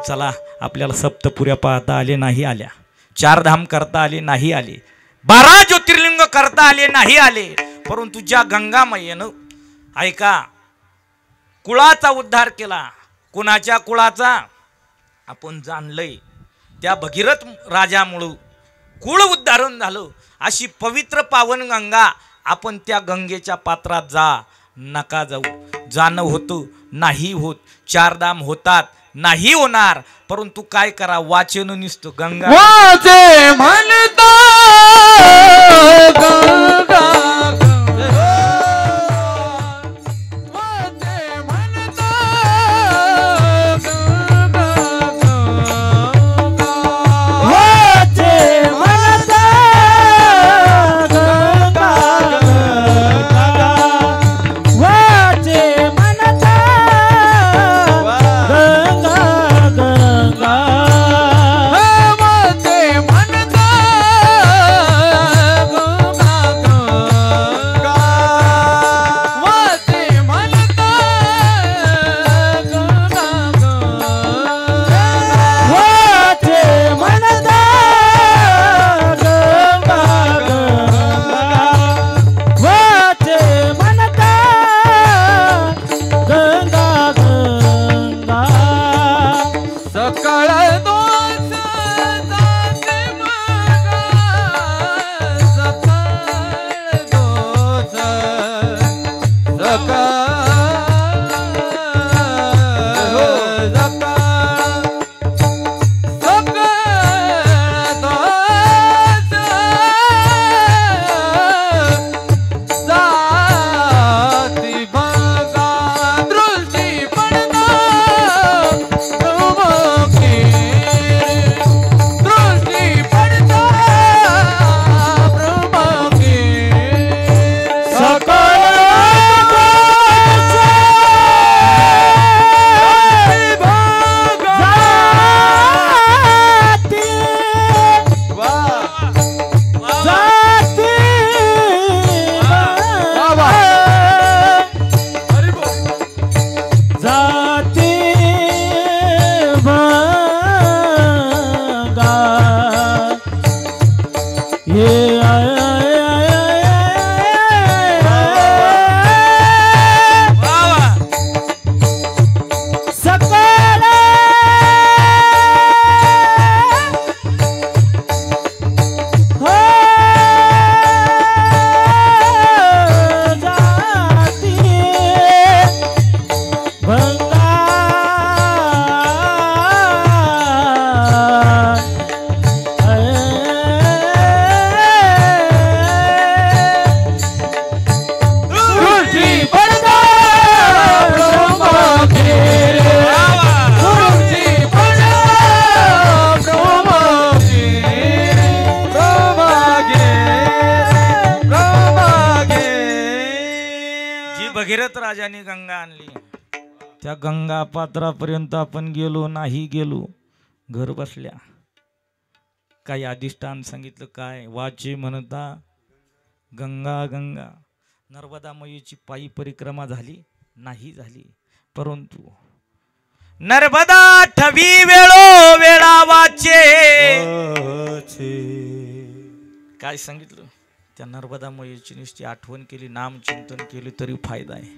चला, आपल्याला सप्तपुऱ्या पाहता आले नाही आल्या, 4 धाम करता आले नाही आले, 12 ज्योतिर्लिंग करता आले नाही आले, परंतु ज्या गंगामायेनं ऐका कुळाचा उद्धार केला. कुणाच्या कुळाचा? आपण जाणलंय त्या भगीरथ राजामुळं कुळ उद्धारण झालं. अशी पवित्र पावन गंगा, आपण त्या गंगेच्या पात्रात जा, नका जाऊ. जाणं होतं नाही होत, 4 धाम होतात नाही होणार, परंतु काय करा? वाचन निसतं गंगा वाचे म्हणता गंगा भगीरथ राजाने गंगा आणली. त्या गंगा पात्रापर्यंत आपण गेलो नाही गेलो, घर बसल्या काही अधिष्ठान सांगितलं. काय? वाचे म्हणता गंगा गंगा. नर्मदा माईची पायी परिक्रमा झाली नाही झाली, परंतु नर्मदा ठवी वेळो वेळा वाचे काय सांगितलं, त्या नर्मदा माईची नुसती आठवण केली, नाम चिंतन केलं तरी फायदा आहे,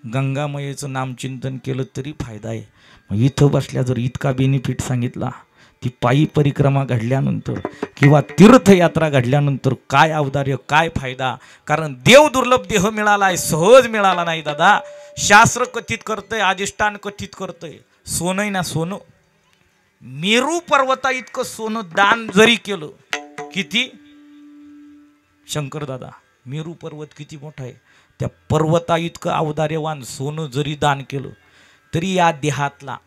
गंगा माईचं नाम चिंतन केलं तरी फायदा आहे. मग इथं बसल्या जर इतका बेनिफिट सांगितला, ती पायी परिक्रमा घडल्यानंतर किंवा तीर्थयात्रा घडल्यानंतर काय औदार्य काय फायदा. कारण देव दुर्लभ देह मिळाला आहे, सहज मिळाला नाही दादा. शास्त्र कथित करतंय, अधिष्ठान कथित करतंय, सोनं ना सोनं. मेरू पर्वता इतकं सोनं दान जरी केलं, किती शंकर दादा मेरू पर्वत किती मोठा आहे, त्या पर्वता इतकं औदार्यवान सोनं जरी दान केलं तरी या देहातला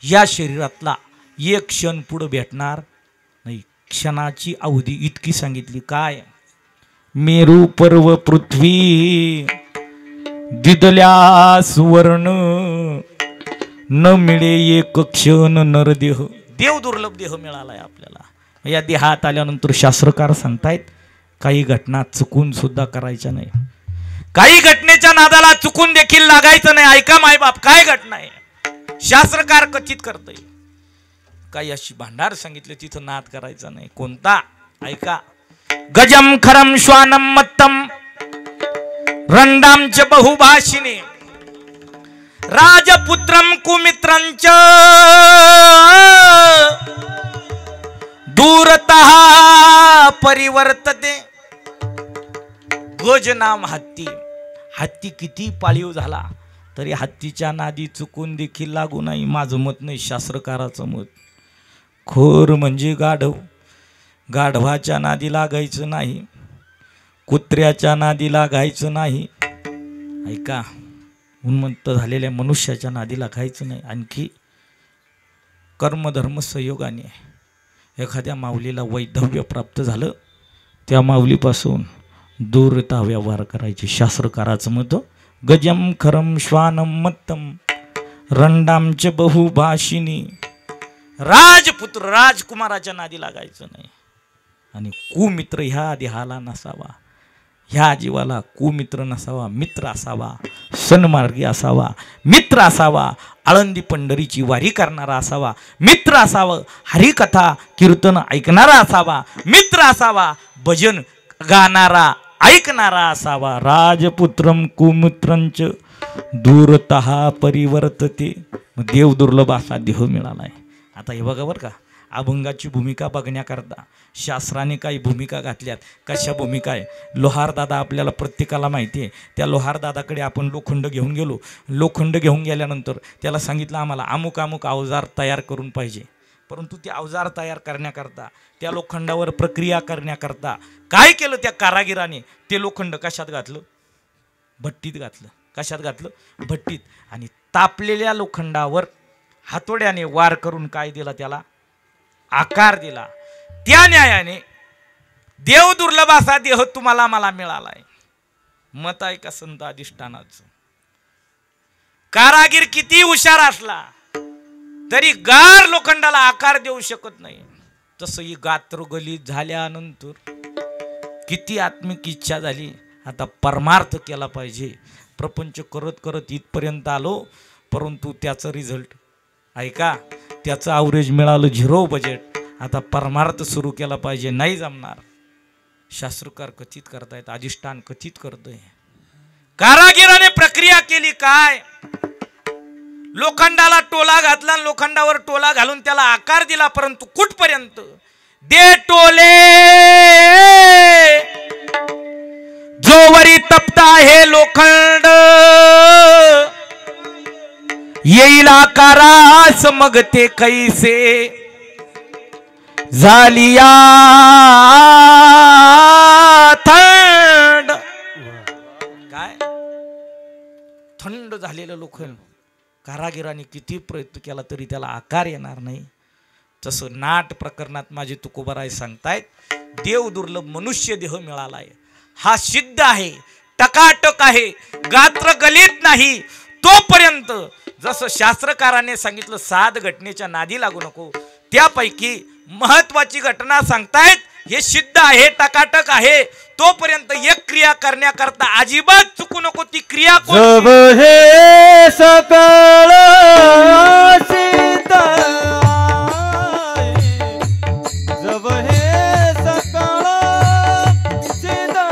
या शरीरातला एक क्षण पुढं भेटणार नाही. क्षणाची अवधी इतकी सांगितली. काय मेरू पर्व पृथ्वी दिदल्या सुवर्ण न मिळे एक क्षण नरदेह. देव दुर्लभ देह मिळालाय आपल्याला. या देहात आल्यानंतर शास्त्रकार सांगतायत काही घटना चुकून सुद्धा करायच्या नाही, काही घटनेच्या नादाला चुकून देखील लागायचं नाही. ऐका मायबाप, काय घटना आहे शास्त्रकार कथित करतय. काही अशी भांडार सांगितले तिथं नाद करायचा नाही. कोणता ऐका. गजम खरम श्वानम मत्तम रंडामच बहुभाषिणी राजपुत्रम कुमित्रंच दूरतः परिवर्तते. गज नाम हत्ती. हत्ती किती पाळीव झाला तरी हत्तीच्या नादी चुकून देखील लागू नाही. माझं मत नाही, शास्त्रकाराचं मत. खोर म्हणजे गाढव. गाढवाच्या नादी लागायचं नाही, कुत्र्याच्या नादी लागायचं नाही. ऐका, उन्मत्त झालेल्या मनुष्याच्या नादी लागायचं नाही. आणखी कर्मधर्म संयोगाने एखाद्या माऊलीला वैधव्य प्राप्त झालं, त्या माऊलीपासून दूरता व्यवहार करायचे. शास्त्रकाराचं मत. गजम खरम श्वानम मत्तम रंडामच बहुभाषिणी. राजपुत्र राजकुमाराच्या नादी लागायचं नाही. आणि कुमित्र ह्या देहाला नसावा, ह्या जीवाला कुमित्र नसावा, मित्र असावा, सन्मार्गी असावा, मित्र असावा, आळंदी पंढरीची वारी करणारा असावा, मित्र असावं, हरिकथा कीर्तन ऐकणारा असावा, मित्र असावा, भजन गाणारा ऐकणारा असावा. राजपुत्रम कुमित्रंच दूरतः परिवर्तते. देव दुर्लभ असा देह मिळालाय. आता हे बघा बरं का, अभंगाची भूमिका बघण्याकरता शास्त्राने काही भूमिका घातल्यात. कशा भूमिका आहे? लोहारदादा आपल्याला प्रत्येकाला माहिती आहे. त्या लोहारदादाकडे आपण लोखंड घेऊन गेलो. लोखंड घेऊन गेल्यानंतर त्याला सांगितलं आम्हाला अमुक अमुक अवजार तयार करून पाहिजे. परंतु ते अवजार तयार करण्याकरता, त्या लोखंडावर प्रक्रिया करण्याकरता काय केलं त्या कारागिराने? ते लोखंड कशात घातलं? भट्टीत घातलं. कशात घातलं? भट्टीत. आणि तापलेल्या लोखंडावर हातोड्याने वार करून काय दिला? त्याला आकार दिला. त्या न्यायाने देव दुर्लभ असा देह तुम्हाला मला मिळालाय. मत आहे का संत अधिष्ठानाचं? कारागीर किती हुशार असला तरी गार लोखंडाला आकार देऊ शकत नाही. तसं ही गात्र गलित झाल्यानंतर किती आत्मिक इच्छा झाली, आता परमार्थ केला पाहिजे. प्रपंच करत करत इथपर्यंत आलो, परंतु त्याचं रिझल्ट ऐका, त्याचं ॲव्हरेज मिळालं 0 बजेट. आता परमार्थ सुरू केला पाहिजे. नाही जमणार. शास्त्रकार कथित करतायत, अधिष्ठान कथित करतोय. कारागिराने प्रक्रिया केली काय? लोखंडाला टोला घातला, लोखंडावर टोला घालून त्याला आकार दिला. परंतु कुठपर्यंत? दे टोले जोवरी तपता हे लोखंड येईल आकारास मग ते कैसे झालिया थंड. काय थंड झालेलं लोखंड कारागिराने किती प्रयत्न केला तरी त्याला आकार येणार नाही. तसं नाट प्रकरणात माझे तुकोबाराय सांगतायत, देव दुर्लभ मनुष्य देह मिळालाय. हा सिद्ध आहे, टकाटक आहे, गात्र गलित नाही. तोपर्यंत जसं शास्त्रकाराने सांगितलं 7 घटनेच्या नादी लागू नको, त्यापैकी महत्वाची घटना सांगतायत. हे सिद्ध आहे, टकाटक आहे. तोपर्यंत एक क्रिया करण्याकरता अजिबात चुकू नको. ती क्रिया जब कोणती? हे सकळ सीता जब हे सकळ सीता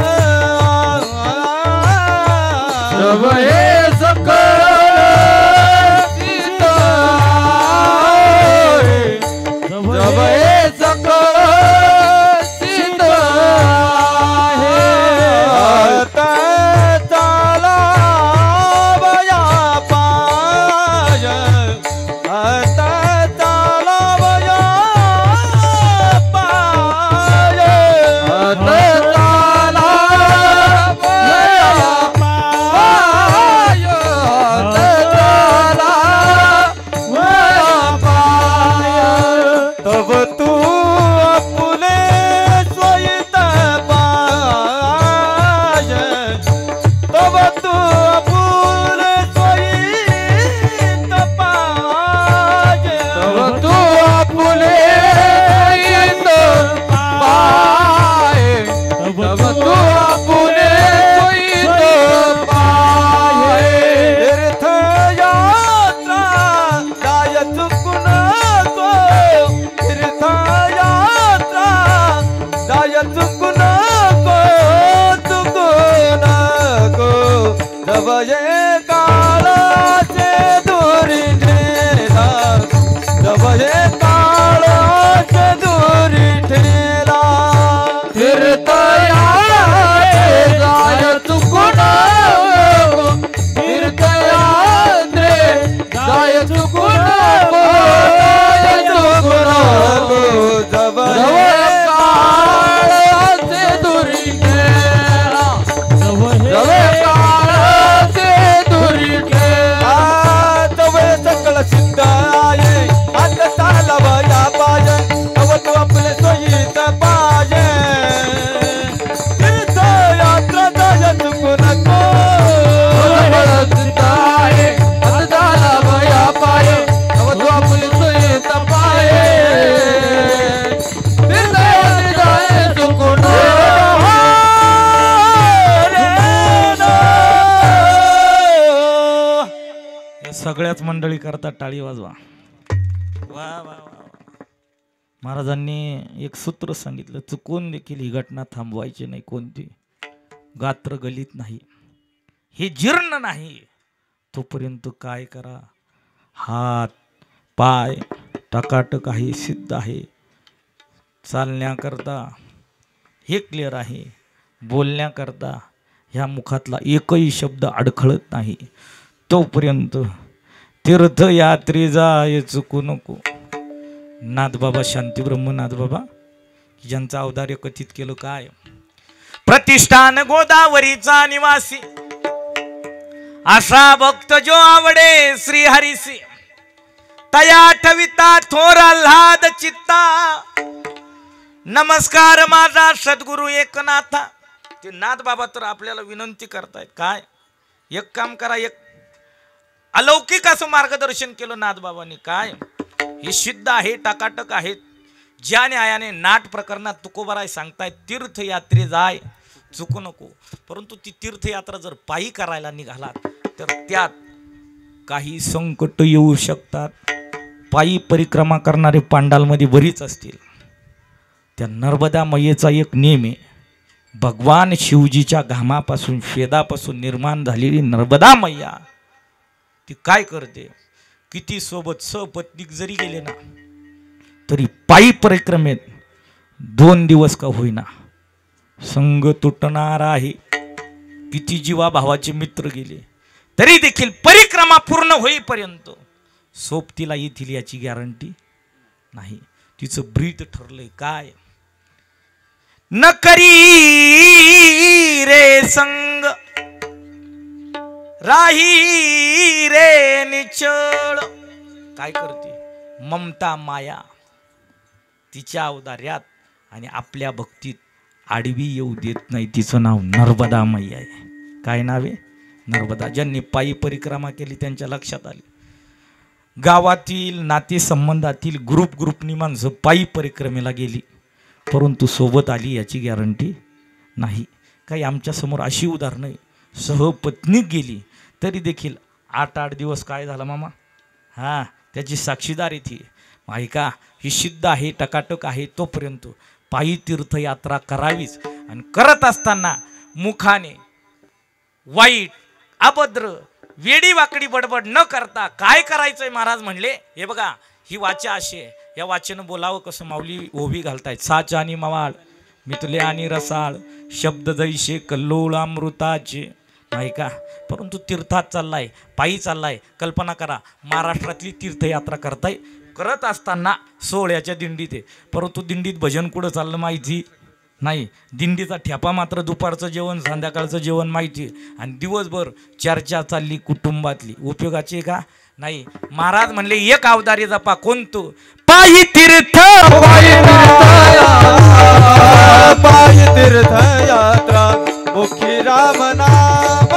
जब हे सकळ सीता जब जब हे सकळ सीता आता चाला बया पाय आता चाला बया पाय आता चाला बया पाय आता चाला बया पाय तब तू आपुले सोयीत पाय तब तू आपुले सोयीत पाय तब तू आपुले सोयीत पाय तब तू आपुले सोयीत पाय तीर्थ यात्रा जाय चुकून गो तीर्थ यात्रा जाय चुकून गो चुकून गो जब ये काळाचे दोरी ठेला जब ये काळाचे दोरी ठेला तीर्थ यात्रे जाय चुकून तीर्थ यात्रे जाय चुकून जाय चुकून जब जवळ काळाचे दुरी ठेला जवळ काळाचे दुरी ठेला तव सकल सिद्ध आहे आता चालवया पाय तव तू आपले सोयीत पाय तीर्थ यात्रा जाय चुकू नको आहे आता झाला बया पाय तव तू आपली सोयीत पाय तीर्थ यात्रे जाय चुकून हे सगळ्याच मंडळी करतात टाळी वाजवा. वा वा वा वा. महाराजांनी एक सूत्र सांगितलं, चुकून देखील ही घटना थांबवायची नाही. कोणती? गात्र गलित नाही, हे जीर्ण नाही तोपर्यंत काय करा, हात पाय टकाटक आहे, सिद्ध आहे, चालण्याकरता हे क्लिअर आहे, बोलण्याकरता ह्या मुखातला एकही शब्द अडखळत नाही तोपर्यंत तीर्थयात्री जाय चुकू नको. नाथबाबा शांतीब्रह्म नाथबाबा ज्यांचं औदार्य कथित केलं काय, प्रतिष्ठान गोदावरीचा निवासी असा भक्त जो आवडे श्री हरीसी तया ठविता थोर आल्हाद चित्ता. नमस्कार माझा सद्गुरु एकनाथा. ते नाथबाबा तर आपल्याला विनंती करतायत काय, एक काम करा, एक अलौकिक असं मार्गदर्शन केलं नाथबाबांनी. काय हे सिद्ध आहे, टाकाटक आहेत. ज्या न्यायाने नाट प्रकरणात तुकोबाराय सांगतायत तीर्थयात्रे जाय चुकू नको. परंतु ती तीर्थयात्रा जर पायी करायला निघालात तर त्यात काही संकट येऊ शकतात. पायी परिक्रमा करणारे पांडालमध्ये बरीच असतील. त्या नर्मदा मैयेचा एक नियम आहे, भगवान शिवजीच्या घामापासून शेदापासून निर्माण झालेली नर्मदा मैया ती काय करते, किती सोबत सपत्नीक जरी गेले ना तरी पायी परिक्रमेत 2 दिवस का होईना संग तुटणार आहे. किती जीवा भावाचे मित्र गेले तरी देखील परिक्रमा पूर्ण होईपर्यंत सोबतीला येतील याची गॅरंटी नाही. तिचं ब्रीद ठरलंय काय, न करी रे संग राही रे निचळ. काय करते, ममता माया तिच्या अवतार्यात आणि आपल्या भक्तीत आडवी येऊ देत नाही. तिचं नाव नर्मदा मैया आहे. काय नाव आहे? नर्मदा. ज्यांनी पायी परिक्रमा केली त्यांच्या लक्षात आले, गावातील नातेसंबंधातील ग्रुपनी माणसं पायी परिक्रमेला गेली परंतु सोबत आली याची गॅरंटी नाही. काही आमच्या समोर अशी उदाहरणं आहे. सहपत्नी गेली तरी देखील 8 दिवस काय झालं मामा, हां त्याची साक्षीदार ती ऐका. ही सिद्ध आहे, टकाटक आहे, तोपर्यंत पायी तीर्थयात्रा करावीच. आणि करत असताना मुखाने वाईट अभद्र वेडी वाकडी बडबड न करता काय करायचंय महाराज म्हणले. हे बघा ही वाचा अशी आहे, या वाचेनं बोलावं कसं. माऊली ओवी घालतायत. साच आणि मवाळ मितले आणि रसाळ शब्द जैसे कल्लोळ अमृताचे. नाही का, परंतु तीर्थात चाललाय, पायी चाललाय. कल्पना करा महाराष्ट्रातली तीर्थयात्रा करत असताना सोहळ्याच्या दिंडीत आहे, परंतु दिंडीत भजन कुठं चाललं माहिती नाही. दिंडीचा ठेपा मात्र दुपारचं जेवण संध्याकाळचं जेवण माहिती. आणि दिवसभर चर्चा चालली कुटुंबातली. उपयोगाची का नाही. महाराज म्हणले एक अवतारी जपा, कोणतो पायी तीर्थ पायी तीर्थ यात्रा मुखी राम नाम.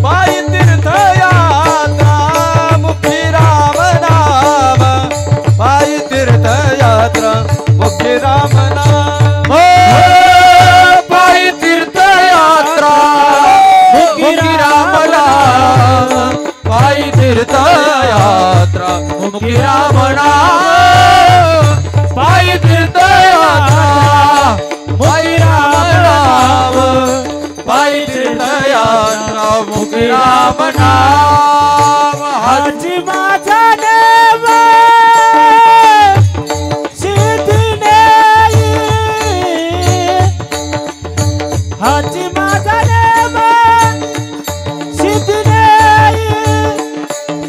पायी तीर्थ यात्रा मुखी राम नाम. पायी तीर्थ यात्रा मुखी राम नाम. पायी तीर्थ यात्रा मुखी राम नाम. पायी तीर्थ यात्रा मुखी राम नाम. पायी तीर्थ यात्रा मुखी राम नाम. पायी तीर्थ यात्रा मुखी राम नाम. हाजी माझा देव सिद्धीने, हाजी माझा देव सिद्धीने.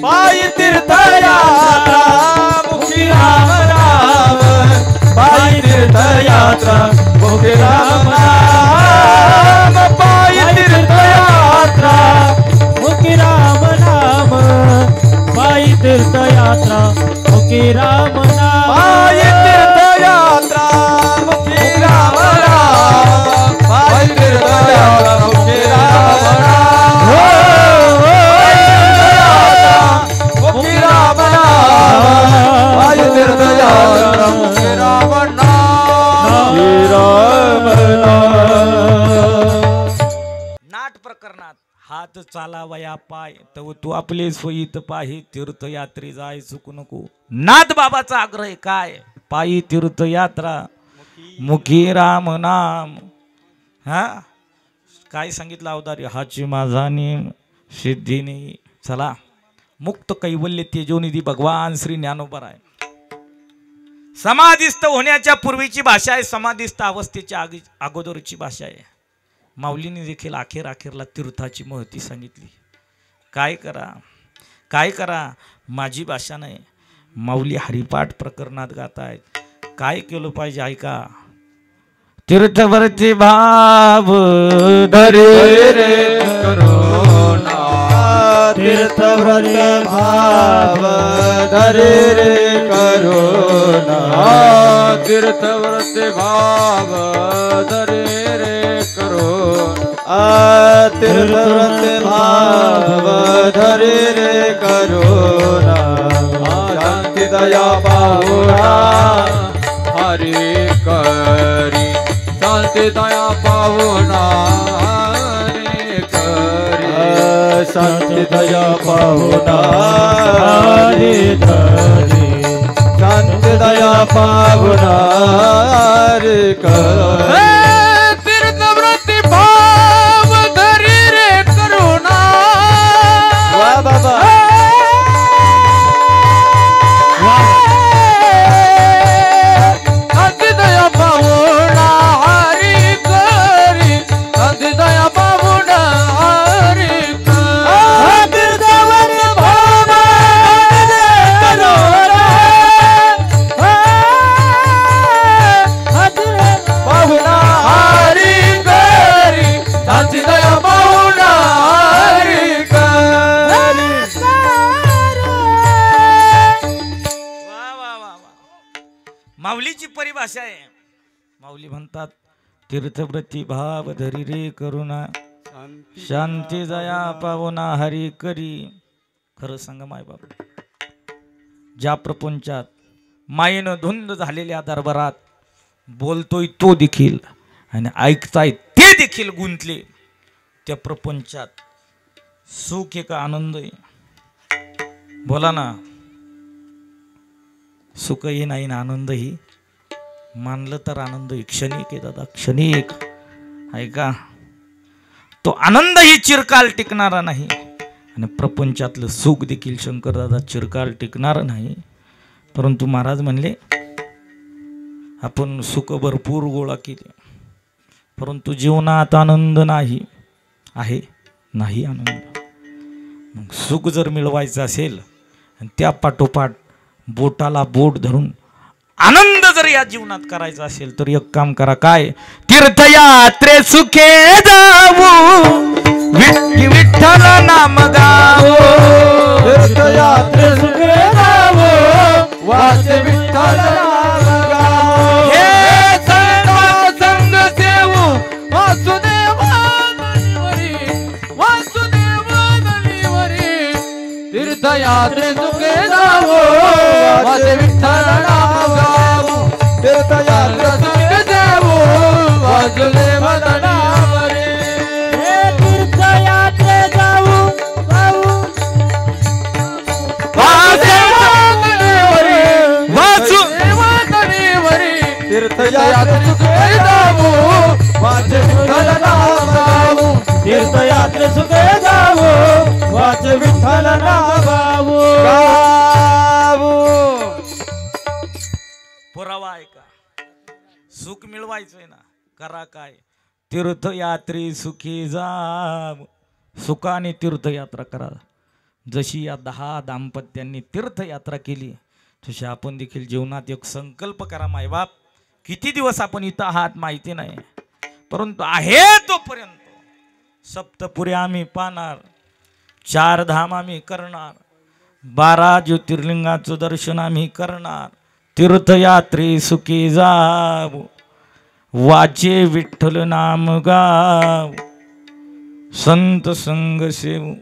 पायी तीर्थ यात्रा मुखी राम नाम. पायी तीर्थ यात्रा मुखी राम नाम. पायी तीर्थ यात्रा मुखी राम नाम. पायी तीर्थ यात्रा मुखी राम नाम. पायी तीर्थ यात्रा मुखी राम नाम. पायी तीर्थ यात्रा मुखी राम नाम. मुखी राम नाम. पायी तीर्थ यात्रा मुखी राम नाम. नाट प्रकरणात हात चालावया पाय तव तू आपले सोयीत पाही तीर्थयात्री जाय चुकू नको. नाथ बाबाचा आग्रह काय, पायी तीर्थयात्रा मुखी राम नाम. हा काय सांगितलं अवतारी, हाची माझा नेम सिद्धीने. चला मुक्त कैवल्य तेजोनिधी भगवान श्री ज्ञानोबा आहे. समाधिस्थ होण्याच्या पूर्वीची भाषा आहे, समाधिस्थ अवस्थेच्या अगोदरची भाषा आहे. माऊलीने देखील अखेरला तीर्थाची महती सांगितली. काय करा माझी भाषा नाही. माऊली हरिपाठ प्रकरणात गातायत. काय केलं पाहिजे ऐका. तीर्थवरती भाव धरे रे करुणा. तीर्थव्रत भाव धरे रे करुणा. तीर्थव्रत भाव धरे रे करुणा. तीर्थव्रत भाव धरे रे करुणा. शांती दया पाहुणा हरी करी. शांती दया पाहुणा हरी करी. शांती दया पाहुणा हरी करी. शांती दया पाहुणा हरी करी. तीर्थव्रती भाव धरी रे करुणा. वा बाबा शांती दया पाहुणा हरी करी. शांती दया पाहुणा हरी करी. तीर्थवरती भाव पाहुणा हरी करी. शांती दया पाहुणा हरी करी. माऊलीची परिभाषा आहे. माऊली म्हणतात तीर्थव्रती भाव धरी रे करुणा. शांती दया पावना हरी करी. खरं सांगा माय बाप, ज्या प्रपंचात मायेनं धुंद झालेल्या दरबारात बोलतोय तो देखील आणि ऐकताय ते देखील गुंतले त्या प्रपंचात सुख आहे का आनंद आहे? बोला ना. सुखही नाही ना आनंदही. मानलं तर आनंद क्षणिक आहे दादा, क्षणिक आहे का? तो आनंदही चिरकाल टिकणारा नाही आणि प्रपंचातलं सुख देखील शंकरदादा चिरकाल टिकणार नाही. परंतु महाराज म्हणले आपण सुख भरपूर गोळा केले, परंतु जीवनात आनंद नाही आहे, नाही आनंद. मग सुख जर मिळवायचं असेल आणि त्या पाठोपाठ बोटाला बोट धरून आनंद जर या जीवनात करायचा असेल तर एक काम करा. काय? तीर्थयात्रे सुखे जाऊ, विठ्ठल नाम गावो. तीर्थयात्रे सुखे जावो, वाचे विठ्ठल नाम गावो. हे संग सेवू वासुदेवा दलीवरी, वासुदेवा दलीवरी. तीर्थयात्रे सुखे जावो, वाचे विठ्ठल नाम गावो. तीर्थयात्रे सुखे जावो, वासुदेवा दलीवरी. तीर्थयात्रे जाऊ वासुदेवा दलीवरी, वासुदेवा दलीवरी. तीर्थयात्रे सुखे जावो, वाचे विठ्ठल नाम गावो. तीर्थयात्रे सुखे जाऊ वाचे विठ्ठल नाम गावो. पुरावा आहे का? सुख मिळवायचंय ना, करा काय? तीर्थयात्री सुखी जाव. सुखाने तीर्थयात्रा करा. जशी या 10 दाम्पत्यांनी तीर्थयात्रा केली तशी आपण देखील जीवनात एक संकल्प करा. मायबाप किती दिवस आपण इथं आहात माहिती नाही, परंतु आहे तोपर्यंत सप्तपुरी आम्ही पाहणार, 4 धाम आम्ही करणार, 12 ज्योतिर्लिंगाचं दर्शन आम्ही करणार. तीर्थयात्री सुखी जाव, वाचे विठ्ठल नाम गाव. संत संग सेवू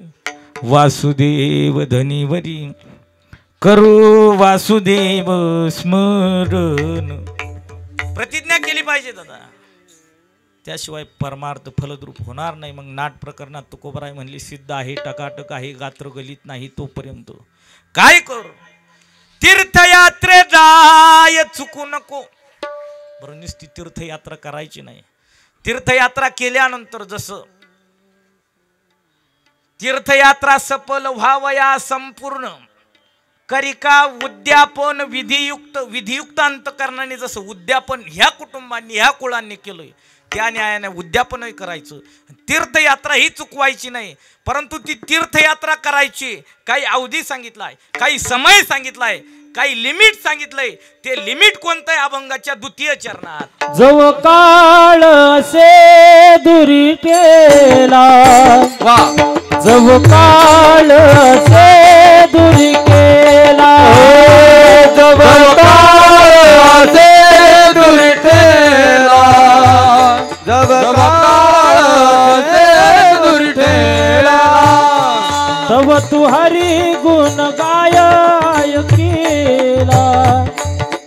वासुदेव धनीवरी, करू वासुदेव स्मरण. प्रतिज्ञा केली पाहिजे दादा, त्याशिवाय परमार्थ फलद्रूप होणार नाही. मग नाट प्रकरणात तुकोबराय म्हणली सिद्ध आहे, टकाटक आहे, गात्र गलित नाही. तोपर्यंत काय करू? तीर्थयात्रे जाय चुकू नको. बरं नुसती तीर्थयात्रा करायची नाही. तीर्थयात्रा केल्यानंतर जसं तीर्थयात्रा सफल व्हावया संपूर्ण करिका उद्यापन विधियुक्त अंतकरणाने जसं उद्यापन ह्या कुटुंबांनी ह्या कुळांनी केलंय त्या न्यायाने उद्यापनही करायचं. तीर्थयात्रा ही चुकवायची नाही, परंतु ती तीर्थयात्रा करायची. काही अवधी सांगितलाय, काही समय सांगितलाय, काही लिमिट सांगितलंय. ते लिमिट कोणतं आहे? अभंगाच्या 2य चरणात. जव काळ असे दुरी केला, जव काळ असे दुरी केला. जव काळ असे दुरी ठेला, जव काळ असे दुरी ठेला. तव तू हरी गुण गाय केला,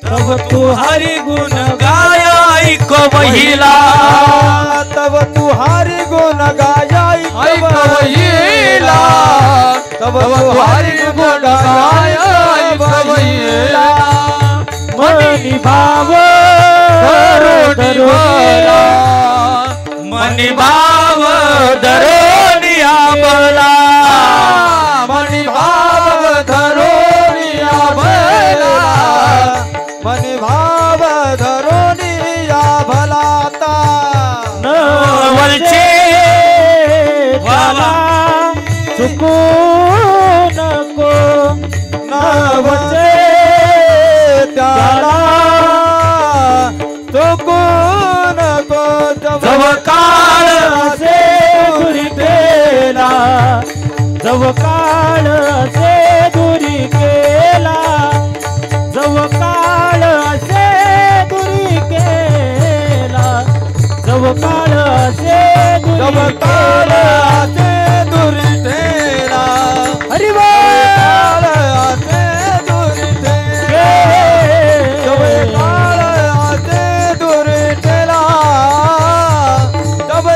तव तू हरी गुण गाय ऐक महिला, तव तू हरी गुण गाय ऐक महिला. तव तू हरी गुण गाय ऐक महिला. मनी भाव धरोनिया, मनी भाव धरोनी आबला. मनी भाव धरोनिया भला, मनी भाव धरोनिया भलाता. वलचे वाला चुकू नको, नावचे त्याला चुकू नको. जव काळ असे दुरी केला, जव काळ असे दुरी केला, जव काळ असे दुरी केला, जव काळ असे जव दुरी काळ केला. असे दुरी ठेला, हरी काळ असे दुरी ठेला, जव काळ असे दुरी ठेला, जव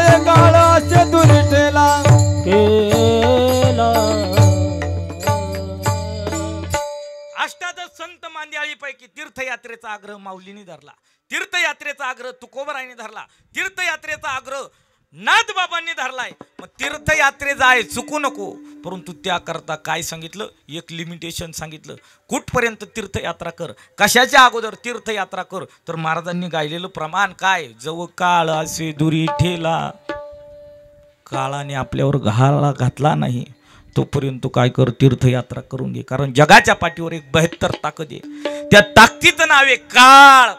तीर्थयात्रेचा आग्रह माऊलीने धरला, तीर्थयात्रेचा आग्रह तुकोबरायने धरला, तीर्थयात्रेचा आग्रह नाथबाबांनी धरलाय. मग तीर्थयात्रे जाय चुकू नको, परंतु त्याकरता काय सांगितलं, एक लिमिटेशन सांगितलं. कुठपर्यंत तीर्थयात्रा कर, कशाच्या अगोदर तीर्थयात्रा कर, तर महाराजांनी गायलेलं प्रमाण काय, जव काळ असे दुरी ठेला, काळाने आपल्यावर घाला घातला नाही तोपर्यंत काय कर, तीर्थयात्रा करून घे. कारण जगाच्या पाठीवर एक 72 ताकद आहे, त्या ताकदीचं नाव आहे काळ.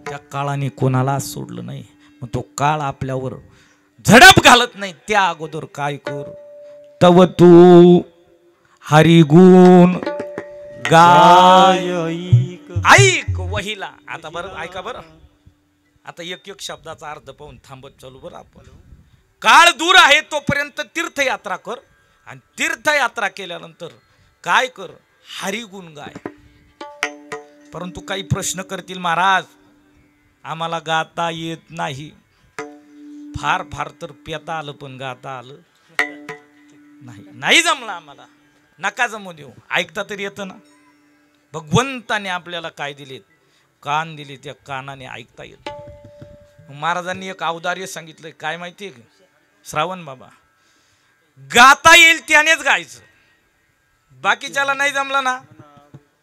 त्या काळाने कोणाला सोडलं नाही. मग तो काळ आपल्यावर झडप घालत नाही, त्या अगोदर काय कर, तव तू हरिगुण गाय ऐक वहिला. आता बरं ऐका, बरं आता एक एक शब्दाचा अर्थ पाहून थांबत चालू. बरं आपण काळ दूर आहे तोपर्यंत तीर्थयात्रा कर, आणि तीर्थयात्रा केल्यानंतर काय कर, हरिगुण गाय. परंतु काही प्रश्न करतील, महाराज आम्हाला गाता येत नाही. फार फार तर पेता आलं पण गाता आलं नाही, नाही जमलं आम्हाला, नका जमू देऊ. ऐकता तरी येतं ना. भगवंताने आपल्याला काय दिलेत, कान दिले, त्या कानाने ऐकता येतं. महाराजांनी एक औदार्य सांगितलंय, काय माहितीये का श्रावण बाबा, गाता येईल त्यानेच गायचं, बाकीच्याला नाही जमलं ना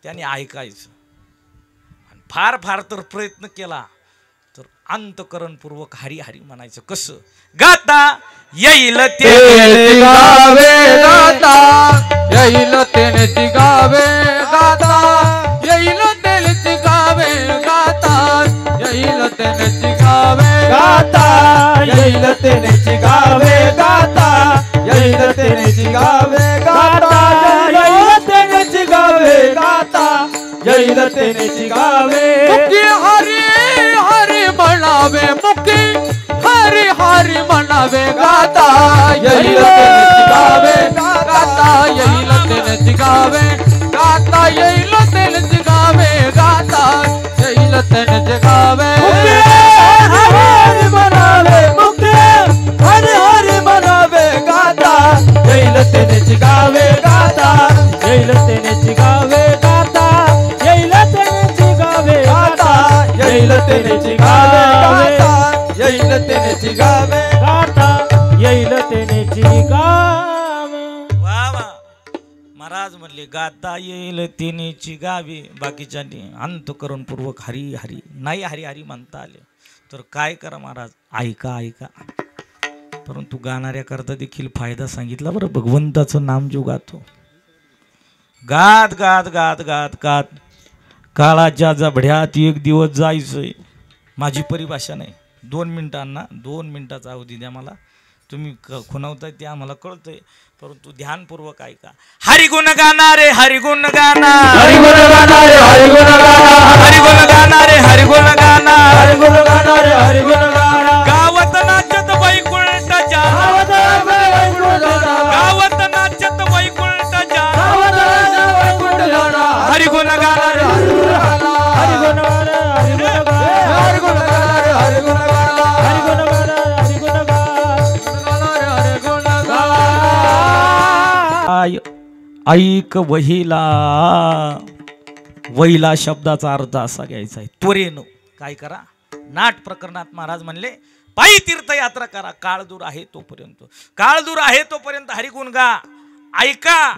त्याने ऐकायचं. आणि फार फार तर प्रयत्न केला तर अंतकरणपूर्वक हरी हरी म्हणायचं. कसं, गाता येईल ते गावे गाता येईल तेने गावे गाता येईल तेने गावे गाता येईल तेने गावे गाता येईल तेनेची गावे गाता येईल तेनेची गावे गाता येईल तेनेची गावे गाता येईल तेनेची गावे. मुक्ती हरी हरी म्हणावे, मुक्ती हरी हरी म्हणावे, गाता येईल तेने गावे गाता येईल तेने गावे गाता येईल तेने गावे गाता येईल तेने गावे. हरी म्हणावे, मुक्ती हरी हरी म्हणावे, गाता येईल तेनेची गावे गाता येईल तेनेची गावे गाता येईल तेनेची गावे गाता येईल तेनेची गावे गाता येईल तेनेची गावे गाता येईल तेनेची गावे. वा वा. महाराज म्हणले गाता येईल तिनेची गावे, बाकीच्यांनी अंतकरणपूर्वक हरी हरी नाही हरी हरी म्हणता आले तर काय करा महाराज, ऐका ऐका. परंतु गाणाऱ्याकरता देखील फायदा सांगितला बरं. भगवंताचं नाम जो गातो, गात गात गात गात गात काळाच्या जबड्यात एक दिवस जायचंय. माझी परिभाषा नाही, 2 मिनिटांना 2 मिनिटाचा अवधी द्या मला. तुम्ही खुणवताय ते आम्हाला कळतंय, परंतु ध्यानपूर्वक ऐका. हरिगुण गाणारे हरिगुण गाना, हरिगुण गाणारे हरिगुण गाना, हरिगुण गाणारे हरिगुण गाना, हरिगुण गाणारे हरिगुण गाना. गावत नाचत वैकुंठ जाना, गावत नाचत वैकुंठ जाना, हरिगुण गाणारे हरिगुण गाणारे हरिगुण गाना, हरिगुण गाणारे हरिगुण गाना, हरिगुण गाणं, हरिगुण आय ऐक वहिला. वहिला शब्दाचा अर्थ असा घ्यायचा आहे, त्वरेनं काय करा. नाट प्रकरणात महाराज म्हणले पायी तीर्थयात्रा करा, काळ दूर आहे तोपर्यंत, काळ दूर आहे तोपर्यंत हरिगुण गा, ऐका,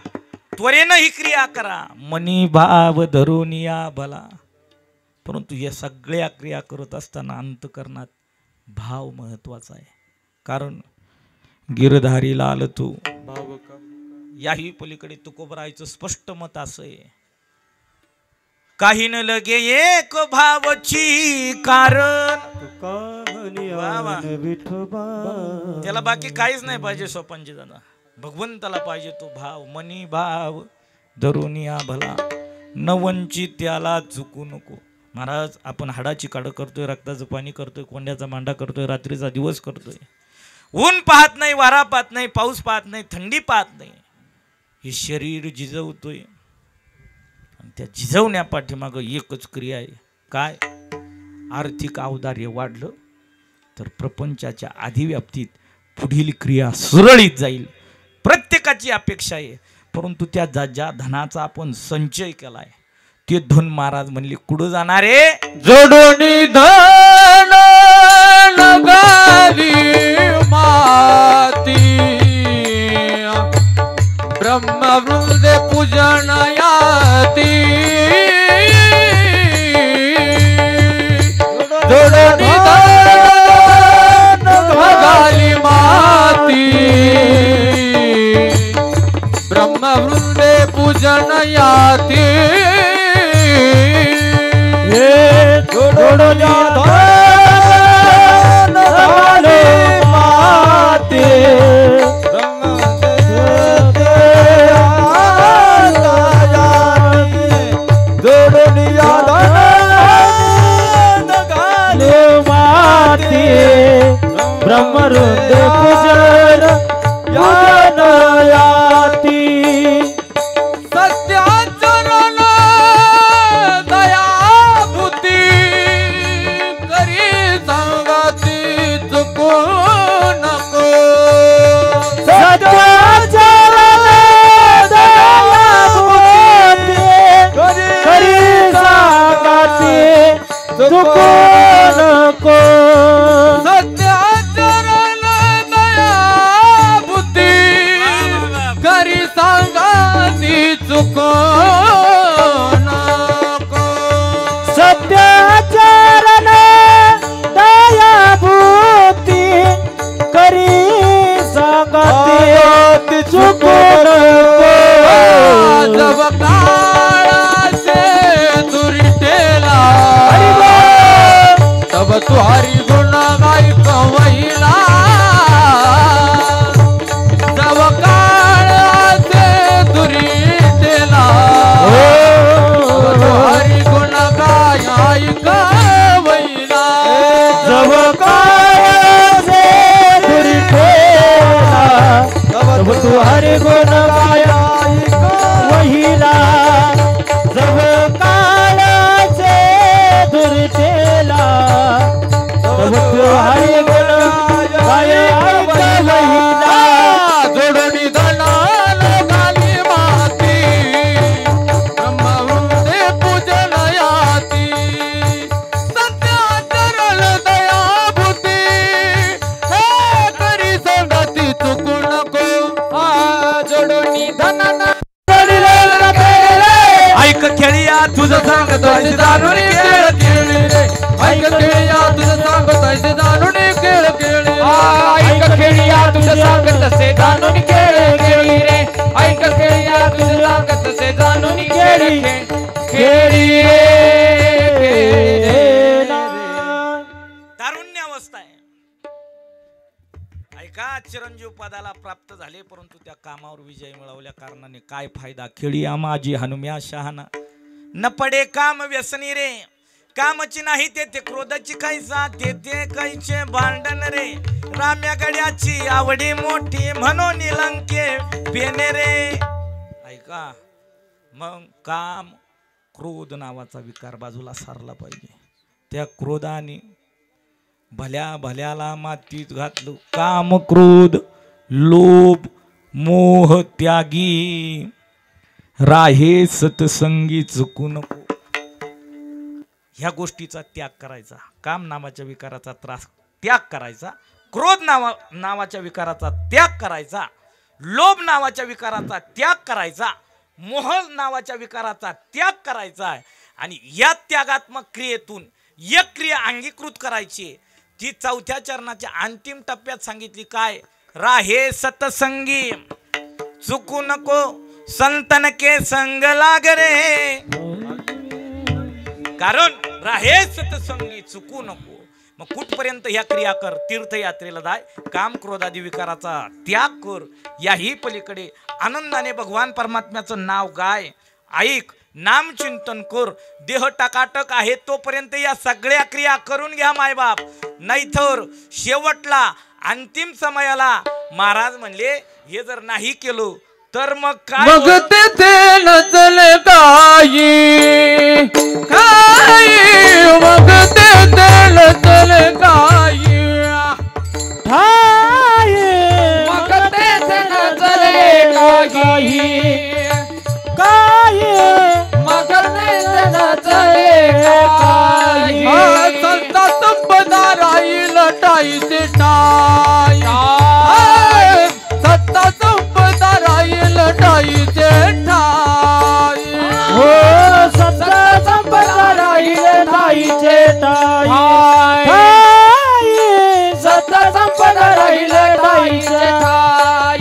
त्वरेनं ही क्रिया करा. मनी भाव धरून या भला. परंतु या सगळ्या क्रिया करत असताना अंतकरणात भाव महत्वाचा आहे. कारण गिरधारी लाल तू, याही पलीकडे तुकोबरायचं स्पष्ट मत असं आहे, काही न लगे एक भावची कारण. वा वा. त्याला बाकी काहीच नाही पाहिजे सोपांची दादा, भगवंताला पाहिजे तो भाव. मनी भाव धरून या भला, न वंचित त्याला चुकू नको. महाराज आपण हाडाची काढ करतोय, रक्ताचं पाणी करतोय, कोंड्याचा मांडा करतोय, रात्रीचा दिवस करतोय, ऊन पाहत नाही, वारा पाहत नाही, पाऊस पाहत नाही, थंडी पाहत नाही. हे शरीर झिजवतोय, आणि त्या झिजवण्या पाठीमागं एकच क्रिया आहे. काय? आर्थिक औदार्य वाढलं तर प्रपंचाच्या अधिव्याप्तीत पुढील क्रिया सुरळीत जाईल. प्रत्येकाची अपेक्षा आहे, परंतु त्या ज्या धनाचा आपण संचय केलाय ते धुन महाराज म्हणले कुठं जाणार रे? जोडोनी धन लगाली माती ब्रह्मवृंदे पूजनयाती जोडोनी धन लगाली माती ब्रह्मवृंदे पूजनयाती जोडोनी धन लगाली माती ब्रह्मवृंद पूजन याती सत्याचरण दया बुद्धी करी सांगती चुकू नको सत्याचरण दया बुद्धी करी सांगती चुकू नको सत्याचरण दया बुद्धी करी सांगती चुकू नको सत्याचरण दया बुद्धी करी सांगती चुकू नको जब काळाचे दुरिटेला तब तुहारी गुण गाई कवैला जब काळाचे दुरिटेला तुहारी गुण गाई कवैला जब काळाचे दुरिटेला तब तुहारी गुण गाया वहिला जब काळाचे दुरिटेला तब तुहारी गुण गाया वहिला जोडणी धनाल गाली माती ब्रह्मवृंदे पूजनयाती सत्याचरण दया बुद्धी हे करी संगती चुकू नको जोडणी धनाना ऐक खेळिया तुझं सांगतोय जाणून खेळ खेळली रे ऐक खेळिया तुझं सांगतोय जाणून खेळ खेळली ऐक खेळिया तुझं सांगत से जाणून खेळ खेळली रे ऐक खेळिया तुझं सांगत से जाणून खेळ खेळली रे तारुण्य अवस्था आहे. ऐका चिरंजीव पदाला प्राप्त झाले परंतु त्या कामावर विजय मिळवल्या कारणाने काय फायदा? खेळिया माझी हनुम्या शहाणा न पडे काम व्यसनी रे कामची नाही तेथे क्रोधाची कैसा तेथे कैचे भांडण रे राम्या गड्याची आवडी मोठी म्हणून लंके पेने रे. ऐका मग काम क्रोध नावाचा विकार बाजूला सारला पाहिजे. त्या क्रोधाने भल्या भल्याला मातीत घातलं. काम क्रोध लोभ मोह त्यागी राहे सतसंगी चुकू नको. ह्या गोष्टीचा त्याग करायचा. काम नावाच्या विकाराचा त्याग करायचा. क्रोध नावाच्या विकाराचा त्याग करायचा. लोभ नावाच्या विकाराचा त्याग करायचा. मोह नावाच्या विकाराचा त्याग करायचा आहे. आणि या त्यागात्मक क्रियेतून एक क्रिया अंगीकृत करायची. ती चौथ्या चरणाच्या अंतिम टप्प्यात सांगितली काय? राहे सतसंगी चुकू नको संतन के संग लाग रे. कारण राहे सतसंगी चुकू नको. मग कुठपर्यंत ह्या क्रिया कर? तीर्थयात्रेला जाय. काम क्रोधादी विकाराचा त्याग कर. याही पलीकडे आनंदाने भगवान परमात्म्याचं नाव गाय. ऐक नाम चिंतन कर. देह टाकाटक आहे तोपर्यंत या सगळ्या क्रिया करून घ्या मायबाप. नाहीतर शेवटला अंतिम समयाला महाराज म्हणले हे जर नाही केलो तर मग काय? मग तेथे नचले काही मग तेथे नचले काही मग तेथे नचले काही मग तेथे काही संता संपदा राहील टाईचे टाई सत्ता संपदा राहील टाईचे ठाई हो सत्ता संपदा राहील ठाईचे ठाई सत्ता संपदा राहील ठाईचे ठाई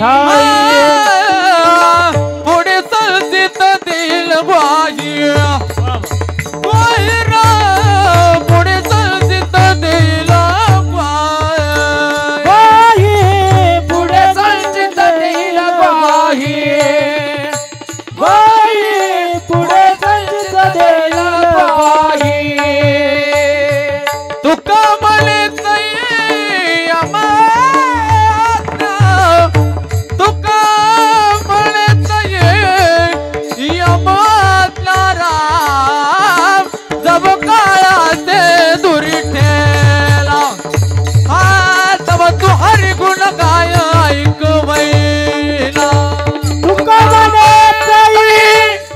पुढे संचित देईल ग्वाही पुढे संचित देईल ग्वाही पुढे संचित देईल ग्वाही ग्वाही पुढे संचित देईल ग्वाही तुका म्हणत तुका म्हणत यमातला राम जब काळाचे दुरी ठेला हा तब तू हरी गुण गाय ऐक मैला तुका म्हणत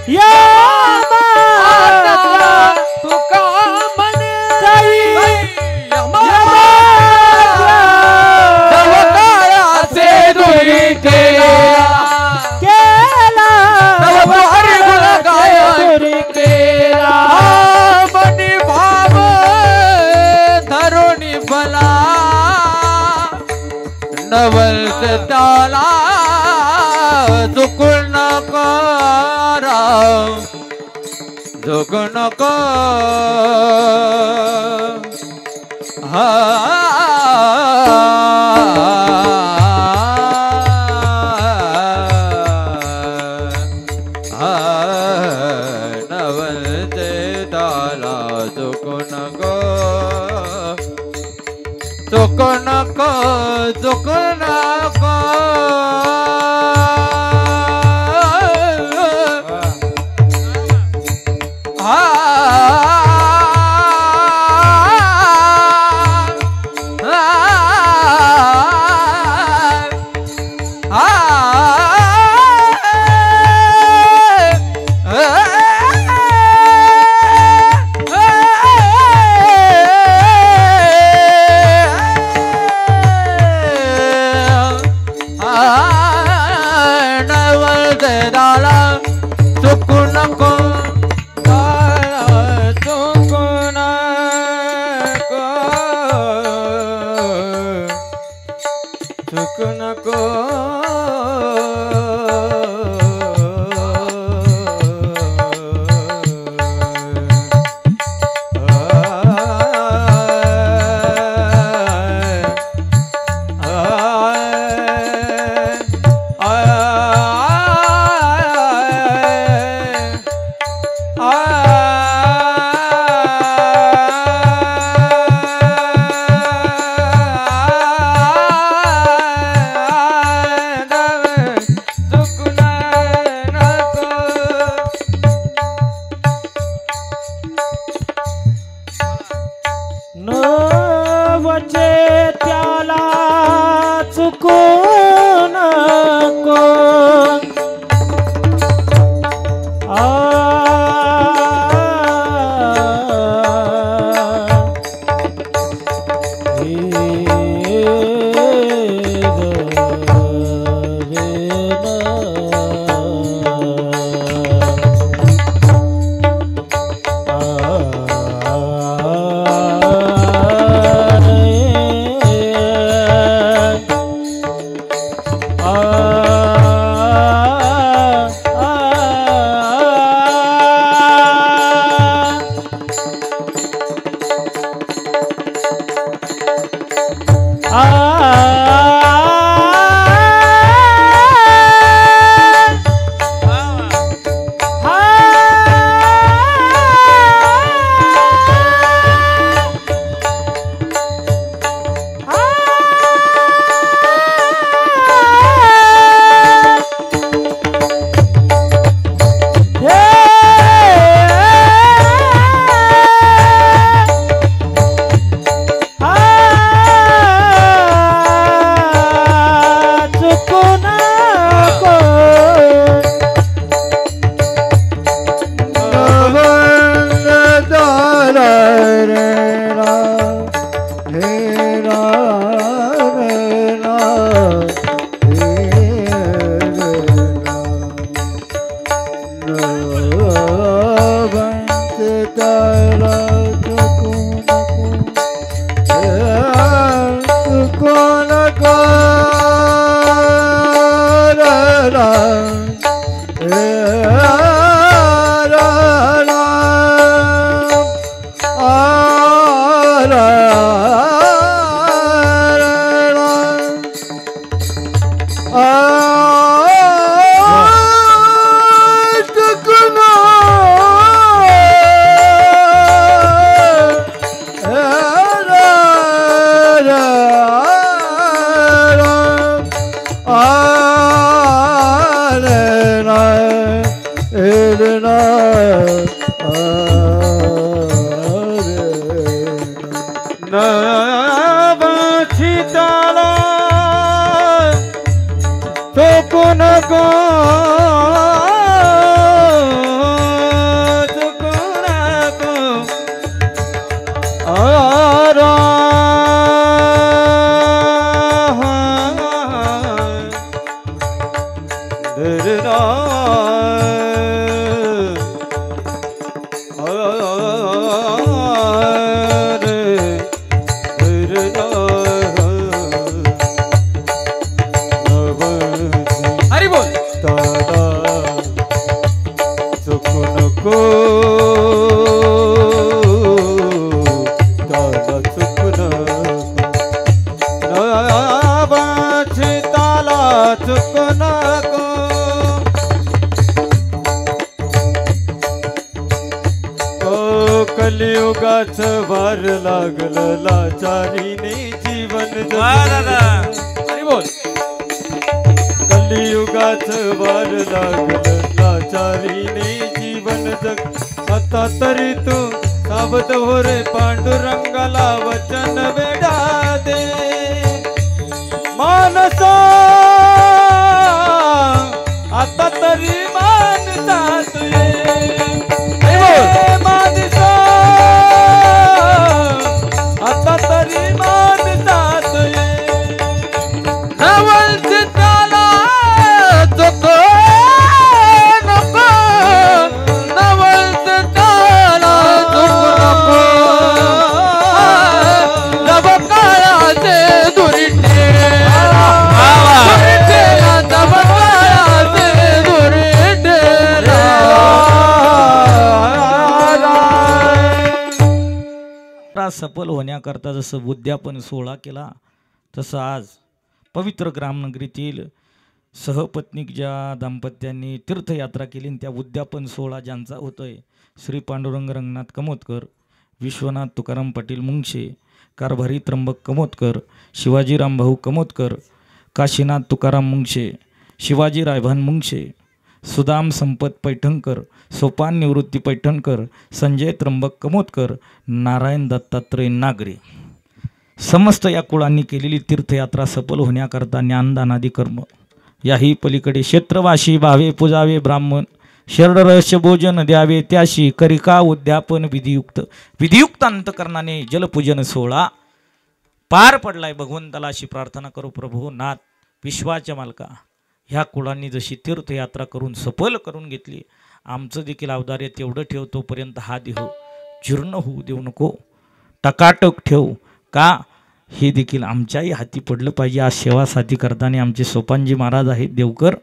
या तुका म्हणत जब काळाचे दुरी ठेला तब हरी गुण गाय केला मनी भाव धरुणी भला नवल त्याला चुकून नको चुकून नको नवल त्याला चुकून नको चुकून नको चुकून नको चुकून नको चुकून नको चुकून नको नवचे त्याला चुकू नको कलियुगाच भार लागलं लाचारीने जीवन हरी बोल कलियुगाच भार लागलं लाचारीने जीवन जग आता तरी तू सावध हो रे पांडुरंगाला वचन वेडा दे मानसा आता तरी मानसा तुये मानसा आता तरी मानसा तुये नवल चिताला चुको नको नवल चिताला चुको नको नव काळाचे दुरिटे नव काळाचे दुरिटे सफल होण्याकरता जसं उद्यापन सोहळा केला तसं आज पवित्र ग्रामनगरीतील सहपत्नीक ज्या दाम्पत्यांनी तीर्थयात्रा केली आणि त्या उद्यापन सोहळा ज्यांचा होतोय श्री पांडुरंग रंगनाथ कमोदकर, विश्वनाथ तुकाराम पाटील मुंगशे, कारभारी त्र्यंबक कमोदकर, शिवाजी रामभाऊ कमोदकर, काशीनाथ तुकाराम मुंगशे, शिवाजी रायभान मुंगशे, सुदाम संपत पैठणकर, सोपान निवृत्ती पैठणकर, संजय त्र्यंबक कमोदकर, नारायण दत्तात्रय नागरे समस्त या कुळांनी केलेली तीर्थयात्रा सफल होण्याकरता ज्ञानदानादी कर्म याही पलीकडे क्षेत्रवासी भावे पूजावे ब्राह्मण शरणरहस्य भोजन द्यावे त्याशी करिका उद्यापन विधियुक्त अंतकरणाने जलपूजन सोहळा पार पडलाय. भगवंताला अशी प्रार्थना करू प्रभू नाथ विश्वाच्या मालका ह्या कुळांनी जशी तीर्थयात्रा करून सफल करून घेतली आमचं देखील अवदार्य तेवढं ठेव तोपर्यंत हा देह जीर्ण होऊ देऊ नको टकाटक ठेव का हे देखील आमच्याही हाती पडलं पाहिजे. आज सेवासाठी करताना आमचे सोपानजी महाराज आहेत देवकर,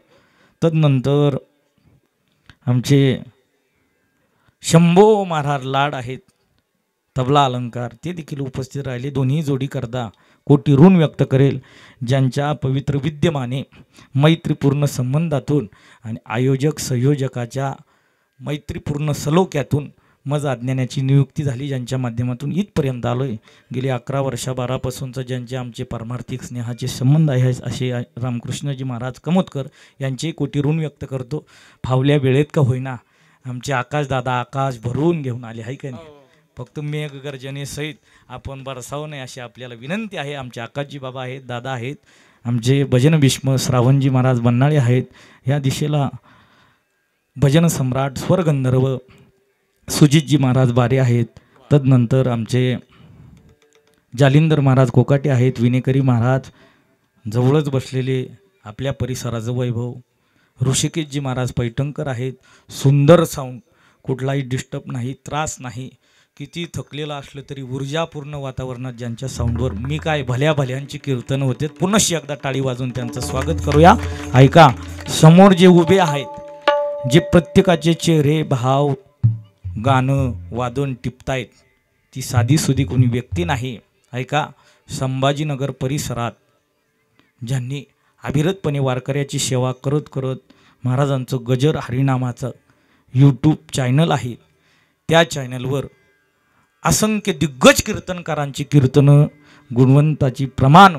तदनंतर आमचे शंभो महाराज लाड आहेत तबला अलंकार ते देखील उपस्थित राहिले. दोन्ही जोडी करता कोटी ऋण व्यक्त करेल ज्यांच्या पवित्र विद्यमाने मैत्रीपूर्ण संबंधातून आणि आयोजक संयोजकाच्या मैत्रीपूर्ण सलोख्यातून मज अज्ञानाची नियुक्ती झाली, ज्यांच्या माध्यमातून इथपर्यंत आलोय. गेली 11 वर्षापासूनचं ज्यांचे आमचे पारमार्थिक स्नेहाचे संबंध आहे असे रामकृष्णजी महाराज कमोदकर यांचे कोटी ऋण व्यक्त करतो. फावल्या वेळेत का होईना आमचे आकाशदादा आकाश भरून घेऊन आले आहे का नाही, फक्त मेघगर्जनेसहित आपण बरसावं नाही अशी आपल्याला विनंती आहे. आमचे आकाशजी बाबा आहेत, दादा आहेत, आमचे भजन भीष्म श्रावणजी महाराज बन्नाळे आहेत. या दिशेला भजन सम्राट स्वरगंधर्व सुजितजी महाराज बारे आहेत. तदनंतर आमचे जालिंदर महाराज कोकाटे आहेत. विनेकरी महाराज जवळच बसलेले आपल्या परिसराचं वैभव. ऋषिकेशजी महाराज पैठणकर आहेत. सुंदर साऊंड, कुठलाही डिस्टर्ब नाही, त्रास नाही, किती थकलेलं असलं तरी ऊर्जापूर्ण वातावरणात ज्यांच्या साऊंडवर मी काय भल्या भल्यांची कीर्तनं होते. पुनश्च एकदा टाळी वाजवून त्यांचं स्वागत करूया. ऐका, समोर जे उभे आहेत, जे प्रत्येकाचे चेहरे, भाव, गाणं, वादन टिपतायत, ती साधीसुधी कोणी व्यक्ती नाही. ऐका, संभाजीनगर परिसरात ज्यांनी अविरतपणे वारकऱ्याची सेवा करत करत महाराजांचं गजर हरिनामाचं यूट्यूब चॅनल आहे, त्या चॅनलवर असंख्य दिग्गज कीर्तनकारांची कीर्तनं, गुणवंताची प्रमाण,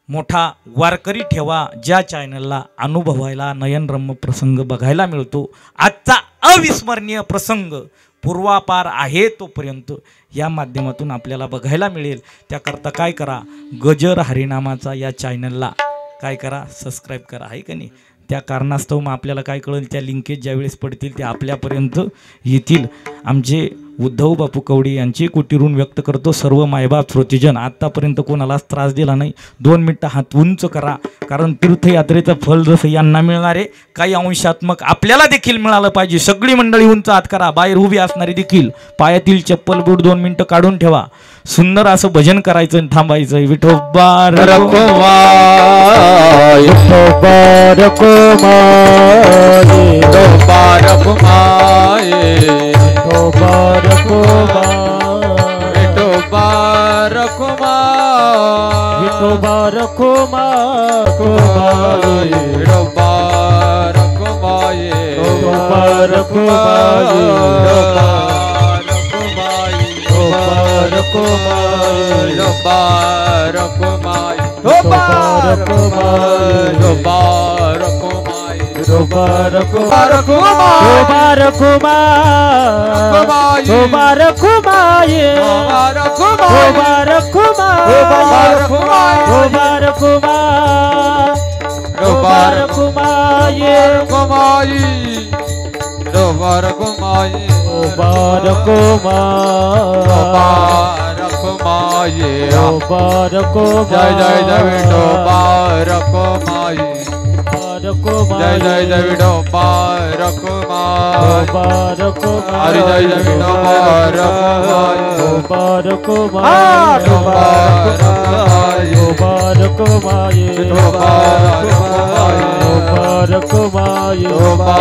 मोठा वारकरी ठेवा, ज्या चॅनलला अनुभवायला नयनरम्य प्रसंग बघायला मिळतो. आजचा अविस्मरणीय प्रसंग पूर्वापार आहे तोपर्यंत या माध्यमातून आपल्याला बघायला मिळेल. त्याकरता काय करा, गजर हरिनामाचा या चॅनलला काय करा, सबस्क्राईब करा, आहे का नाही. त्या कारणास्तव मग आपल्याला काय कळेल, त्या लिंकेज ज्यावेळेस पडतील त्या आपल्यापर्यंत येतील. आमचे उद्धव बापू कवडे यांची कुटीरून व्यक्त करतो. सर्व मायबाप श्रोतीजन, आत्तापर्यंत कोणालाच त्रास दिला नाही. 2 मिनटं हात उंच करा, कारण तीर्थयात्रेचं फल जसं यांना मिळणार आहे, काही अंशात्मक आपल्याला देखील मिळालं पाहिजे. सगळी मंडळी उंच हात करा, बाहेर उभी असणारी देखील पायातील चप्पल बूट 2 मिनटं काढून ठेवा. सुंदर असं भजन करायचं आणि थांबायचं. विठोबा रखुमाई, विठोबा रखुमाई, विठोबा रखुमाई, विठोबा रखुमाई, विठोबा रखुमाई, विठोबा रखुमाई, विठोबा रखुमाई, विठोबा रखुमाई, विठोबा रखुमाई, विठोबा रखुमाई, विठोबा रखुमाई, विठोबा विठोबा रखुमाई, रखुमाई, विठोबा रखुमाई, विठोबा रखुमाई, विठोबा रखुमाई, विठोबा रखुमाई, विठोबा रखुमाई, विठोबा रखुमाई, रखुमाई, विठोबा रखुमाई, विठोबा रखुमाई, विठोबा रखुमाई, विठोबा रखुमाई, जय जय जय विठोबा रखुमाई, जय जय जय विठोबा रखुमाई, हरि जय जय विठोबा रखुमाई, विठोबा रखुमाई, विठोबा रखुमाई, विठोबा रखुमाई, विठोबा रखुमाई, विठोबा रखुमाई, विठोबा